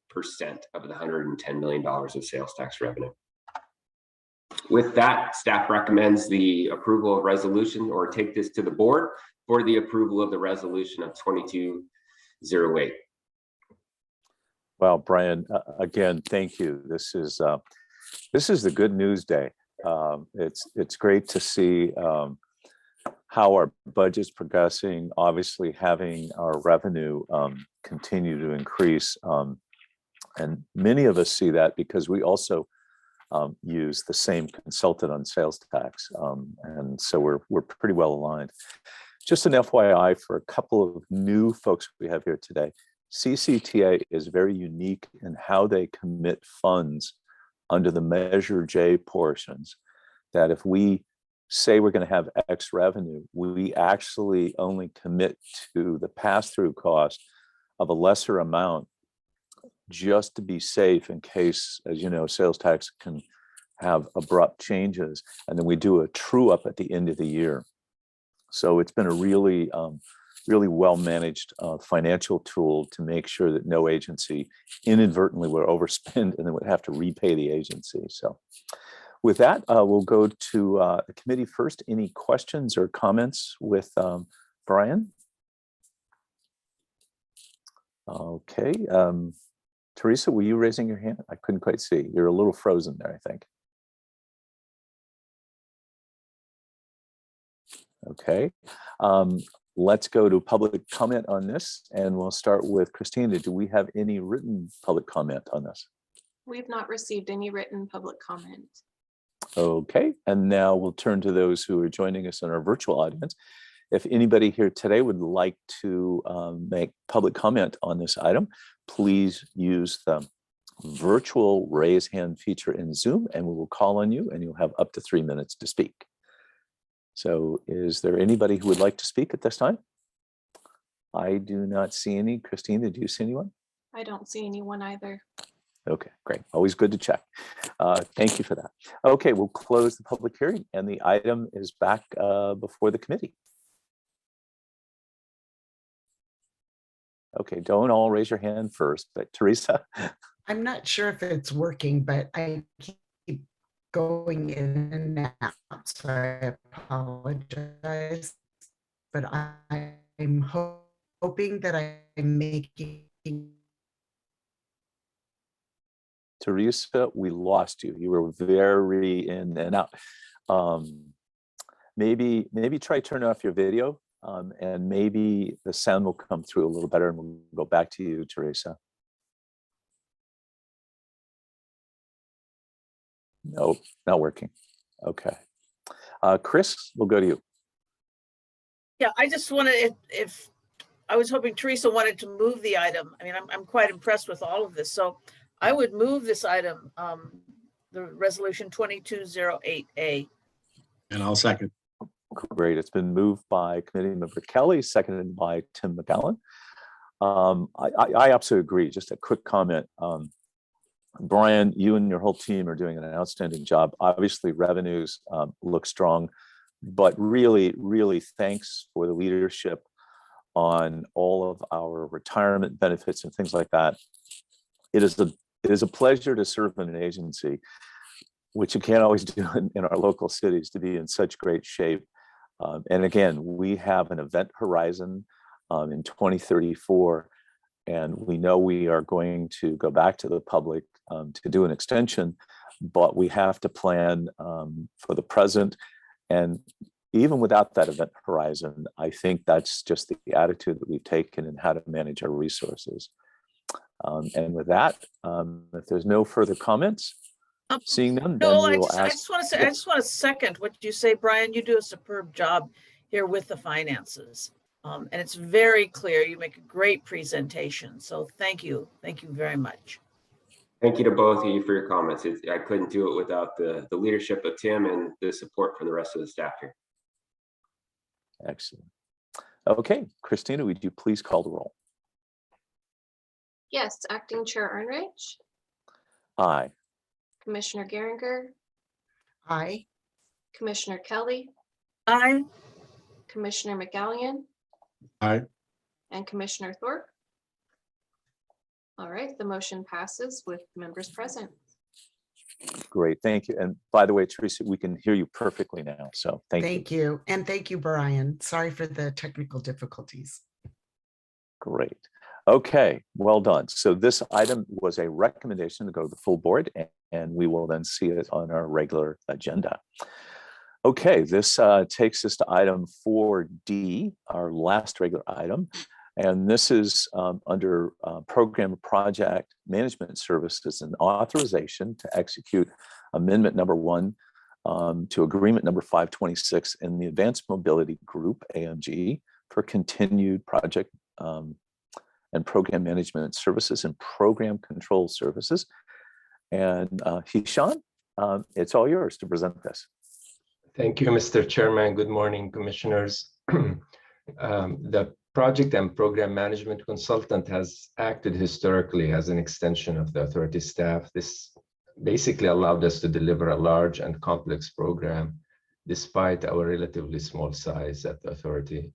of the $110 million of sales tax revenue. With that, staff recommends the approval of resolution, or take this to the board for the approval of the resolution of 2208. Well, Brian, again, thank you. This is the good news day. It's great to see how our budget's progressing. Obviously, having our revenue continue to increase, and many of us see that because we also use the same consultant on sales tax, and so we're pretty well aligned. Just an FYI for a couple of new folks we have here today. CCTA is very unique in how they commit funds under the Measure J portions, that if we say we're going to have X revenue, we actually only commit to the pass-through cost of a lesser amount, just to be safe in case, as you know, sales tax can have abrupt changes, and then we do a true up at the end of the year. So it's been a really well managed financial tool to make sure that no agency inadvertently would overspend and then would have to repay the agency. So with that, we'll go to the committee first. Any questions or comments with Brian? Okay. Teresa, were you raising your hand? I couldn't quite see. You're a little frozen there, I think. Okay. Let's go to public comment on this, and we'll start with Christina. Do we have any written public comment on this? We've not received any written public comment. Okay, and now we'll turn to those who are joining us in our virtual audience. If anybody here today would like to make public comment on this item, please use the virtual raise hand feature in Zoom, and we will call on you, and you'll have up to 3 minutes to speak. So is there anybody who would like to speak at this time? I do not see any. Christina, do you see anyone? I don't see anyone either. Okay, great. Always good to check. Thank you for that. Okay, we'll close the public hearing and the item is back before the committee. Okay, don't all raise your hand first, but Teresa. I'm not sure if it's working, but I keep going in and out, so I apologize. But I'm hoping that I'm making. Teresa, we lost you. You were very in and out. Maybe try turning off your video, and maybe the sound will come through a little better, and we'll go back to you, Teresa. Nope, not working. Okay. Chris, we'll go to you. Yeah, I just wanted, if I was hoping Teresa wanted to move the item. I mean, I'm quite impressed with all of this. So I would move this item, the resolution 2208A. And I'll second. Great. It's been moved by Committee Member Kelly, seconded by Tim McGowan. I absolutely agree. Just a quick comment. Brian, you and your whole team are doing an outstanding job. Obviously, revenues look strong, but really, really thanks for the leadership on all of our retirement benefits and things like that. It is a pleasure to serve in an agency, which you can't always do in our local cities, to be in such great shape. And again, we have an event horizon in 2034, and we know we are going to go back to the public to do an extension, but we have to plan for the present. And even without that event horizon, I think that's just the attitude that we've taken in how to manage our resources. And with that, if there's no further comments, seeing none, then No, we I will just want to say, I just want to second what you say, Brian. You do a superb job here with the finances. And it's very clear. You make a great presentation. So thank you. Thank you very much. Thank you to both of you for your comments. I couldn't do it without the leadership of Tim and the support from the rest of the staff here. Excellent. Okay, Christina, would you please call the roll? Yes, Acting Chair Arnrich, Aye. Commissioner Geringer, Aye. Commissioner Kelly, Aye. Commissioner McGallion, Aye. and Commissioner Thorpe. All right, the motion passes with members present. Great, thank you. And by the way, Teresa, we can hear you perfectly now, so thank you. Thank you. And thank you, Brian. Sorry for the technical difficulties. Great. Okay, well done. So this item was a recommendation to go to the full board, and we will then see it on our regular agenda. Okay, this takes us to item 4D, our last regular item. And this is under Program Project Management Services and authorization to execute Amendment number 1 to Agreement number 526 in the Advanced Mobility Group, AMG, for continued project and program management services and program control services. And Hishan, it's all yours to present this. Thank you, Mr. Chairman. Good morning, commissioners. The project and program management consultant has acted historically as an extension of the authority staff. This basically allowed us to deliver a large and complex program despite our relatively small size at the authority.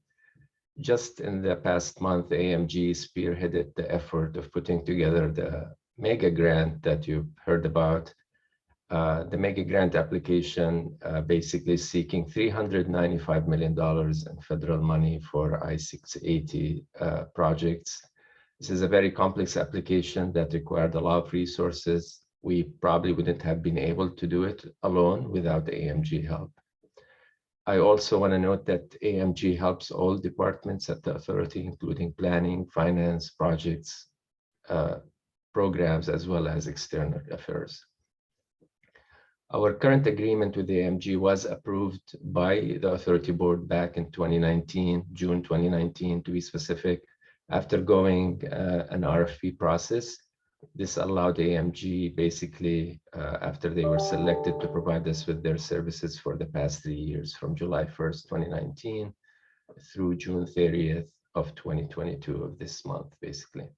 Just in the past month, AMG spearheaded the effort of putting together the mega grant that you've heard about. The mega grant application basically seeking $395 million in federal money for I-680 projects. This is a very complex application that required a lot of resources. We probably wouldn't have been able to do it alone without the AMG help. I also want to note that AMG helps all departments at the authority, including planning, finance, projects, programs, as well as external affairs. Our current agreement with the AMG was approved by the authority board back in 2019, June 2019 to be specific, after going an RFP process. This allowed AMG basically, after they were selected, to provide us with their services for the past 3 years, from July 1st, 2019 through June 30th of 2022 of this month, basically.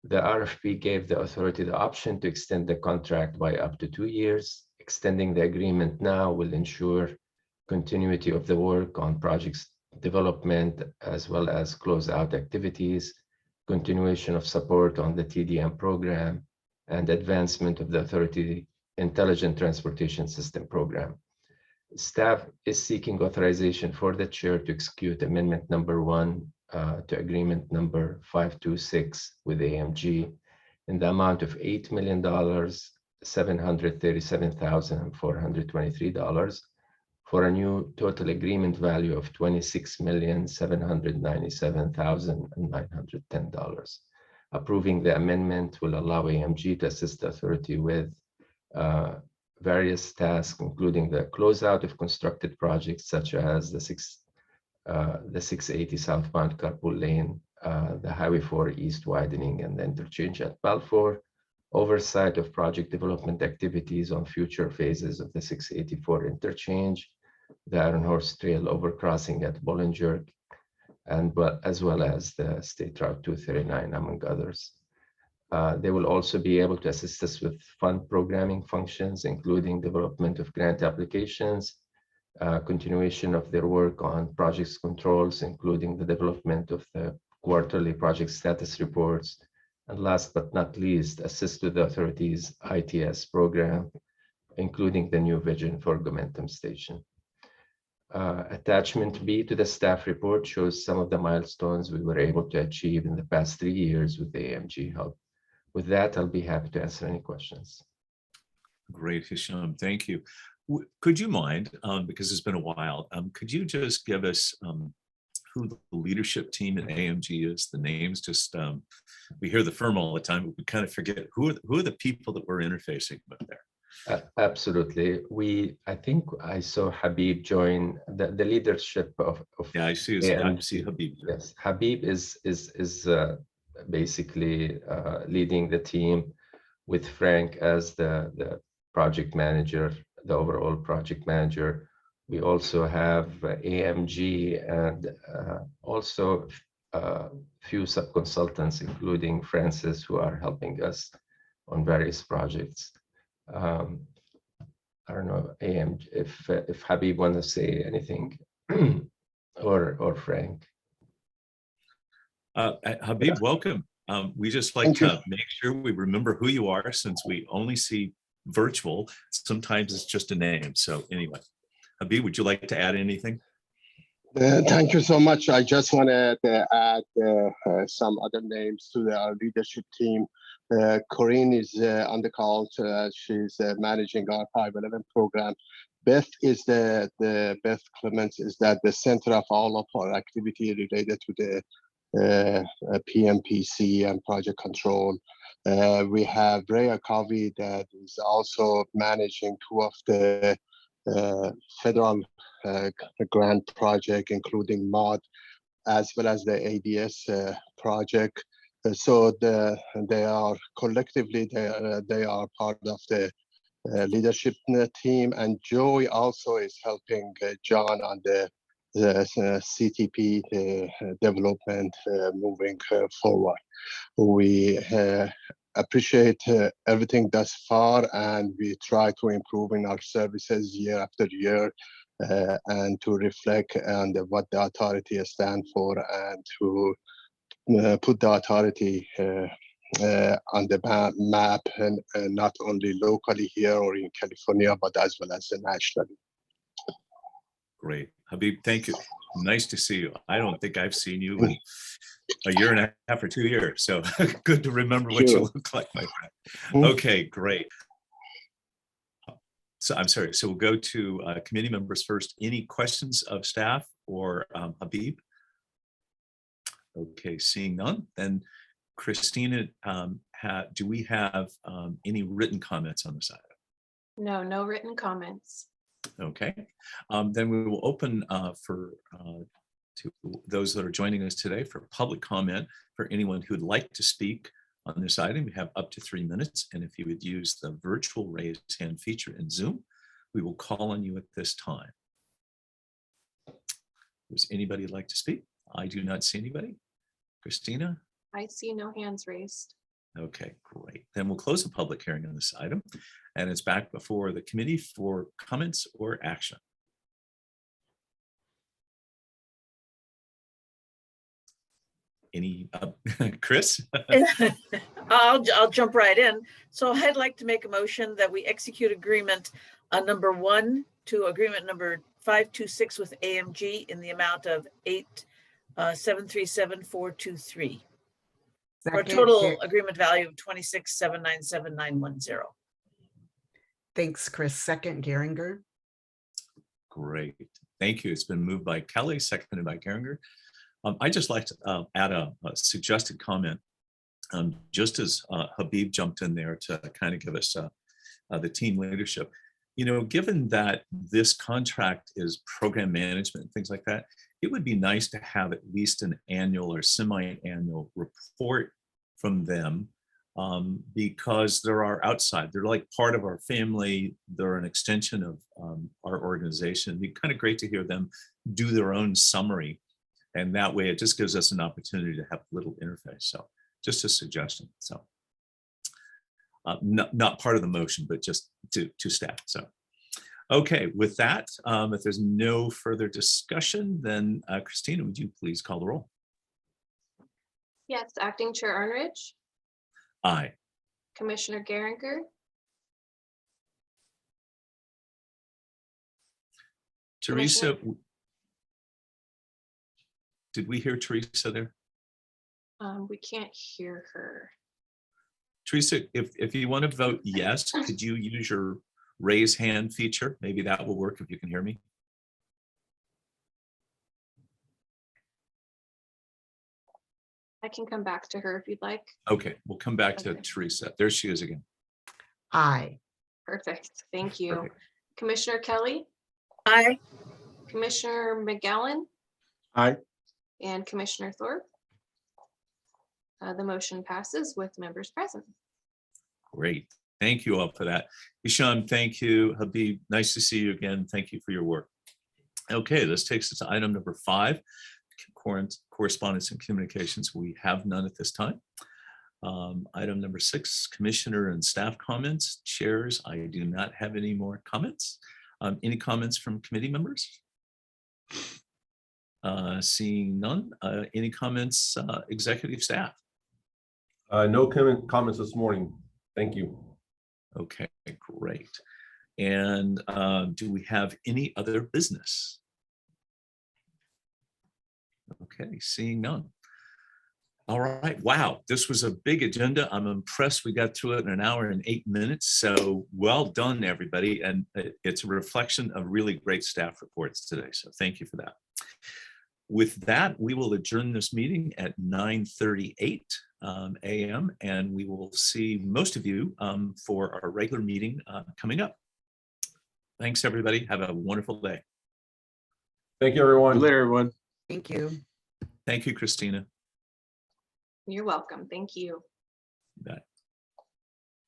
The RFP gave the authority the option to extend the contract by up to 2 years. Extending the agreement now will ensure continuity of the work on projects development as well as closeout activities, continuation of support on the TDM program, and advancement of the authority Intelligent Transportation System program. Staff is seeking authorization for the chair to execute amendment number 1 to agreement number 526 with AMG in the amount of $8,737,423 for a new total agreement value of $26,797,910. Approving the amendment will allow AMG to assist the authority with various tasks, including the closeout of constructed projects such as the 680 southbound carpool lane, the Highway 4 East widening and the interchange at Balfour, oversight of project development activities on future phases of the 684 interchange, the Iron Horse Trail overcrossing at Bollinger, and as well as the State Route 239, among others. They will also be able to assist us with fund programming functions, including development of grant applications, continuation of their work on projects controls, including the development of the quarterly project status reports, and last but not least, assist with the authority's ITS program, including the new vision for Momentum Station. Attachment B to the staff report shows some of the milestones we were able to achieve in the past 3 years with the AMG help. With that, I'll be happy to answer any questions. Great, Hisham. Thank you. Could you mind, because it's been a while, could you just give us who the leadership team at AMG is, the names? Just we hear the firm all the time, but we kind of forget who are the people that we're interfacing with there. Absolutely. I think I saw Habib join the leadership of Yeah, I see. I see Habib. Yes, Habib is basically leading the team with Frank as the project manager, the overall project manager. We also have AMG and also a few sub-consultants, including Francis, who are helping us on various projects. I don't know, AMG, if Habib wants to say anything, or Frank. Habib, welcome. We just like to make sure we remember who you are, since we only see virtual. Sometimes it's just a name. So anyway, Habib, would you like to add anything? Thank you so much. I just wanted to add some other names to our leadership team. Corinne is on the call. She's managing our 511 program. Beth is Beth Clements is the center of all of our activity related to the PMPC and project control. We have Rhea Covey that is also managing 2 of the federal grant project, including MOD, as well as the ADS project. So they are collectively, they are part of the leadership team, and Joey also is helping John on the CTP development moving forward. We appreciate everything thus far, and we try to improve in our services year after year, and to reflect on what the authority stands for, and to put the authority on the map, and not only locally here or in California, but as well as nationally. Great. Habib, thank you. Nice to see you. I don't think I've seen you in a year and a half or 2 years. So good to remember what you look like, my friend. Okay, great. So I'm sorry. So we'll go to committee members first. Any questions of staff or Habib? Okay, seeing none. Then Christina, do we have any written comments on this item? No, no written comments. Okay, then we will open to those that are joining us today for public comment. For anyone who would like to speak on this item, we have up to 3 minutes. And if you would use the virtual raise hand feature in Zoom, we will call on you at this time. Does anybody like to speak? I do not see anybody. Christina? I see no hands raised. Okay, great. Then we'll close the public hearing on this item, and it's back before the committee for comments or action. Any, Chris? I'll jump right in. So I'd like to make a motion that we execute agreement number 1 to agreement number 526 with AMG in the amount of 8,737,423 for a Second, total agreement value of 26,797,910. Thanks, Chris. Second, Geringer. Great. Thank you. It's been moved by Kelly, seconded by Geringer. I'd just like to add a suggested comment. Just as Habib jumped in there to kind of give us the team leadership, you know, given that this contract is program management and things like that, it would be nice to have at least an annual or semi-annual report from them, because they're our outside. They're like part of our family. They're an extension of our organization. It'd be kind of great to hear them do their own summary. And that way it just gives us an opportunity to have a little interface. So just a suggestion. So not part of the motion, but just to staff. So, okay, with that, if there's no further discussion, then Christina, would you please call the roll? Yes, Acting Chair Arnridge, Aye. Commissioner Geringer, Teresa, did we hear Teresa there? we can't hear her. Teresa, if you want to vote yes, could you use your raise hand feature? Maybe that will work if you can hear me. I can come back to her if you'd like. Okay, we'll come back to Okay. Teresa. There she is again. Aye. Perfect. Thank you. Perfect. Commissioner Kelly, Aye. Commissioner McGowan, Aye. and Commissioner Thorpe. The motion passes with members present. Great. Thank you all for that. Hisham, thank you. Habib, nice to see you again. Thank you for your work. Okay, this takes us to item number 5, correspondence and communications. We have none at this time. Item number 6, commissioner and staff comments. Chairs, I do not have any more comments. Any comments from committee members? Seeing none. Any comments, executive staff? No comments this morning. Thank you. Okay, great. And do we have any other business? Okay, seeing none. All right, wow, this was a big agenda. I'm impressed we got through it in 1 hour and 8 minutes. So well done, everybody. And it's a reflection of really great staff reports today. So thank you for that. With that, we will adjourn this meeting at 9:38 a.m. and we will see most of you for our regular meeting coming up. Thanks, everybody. Have a wonderful day. Thank you, everyone. Later, everyone. Thank you. Thank you, Christina. You're welcome. Thank you. You bet.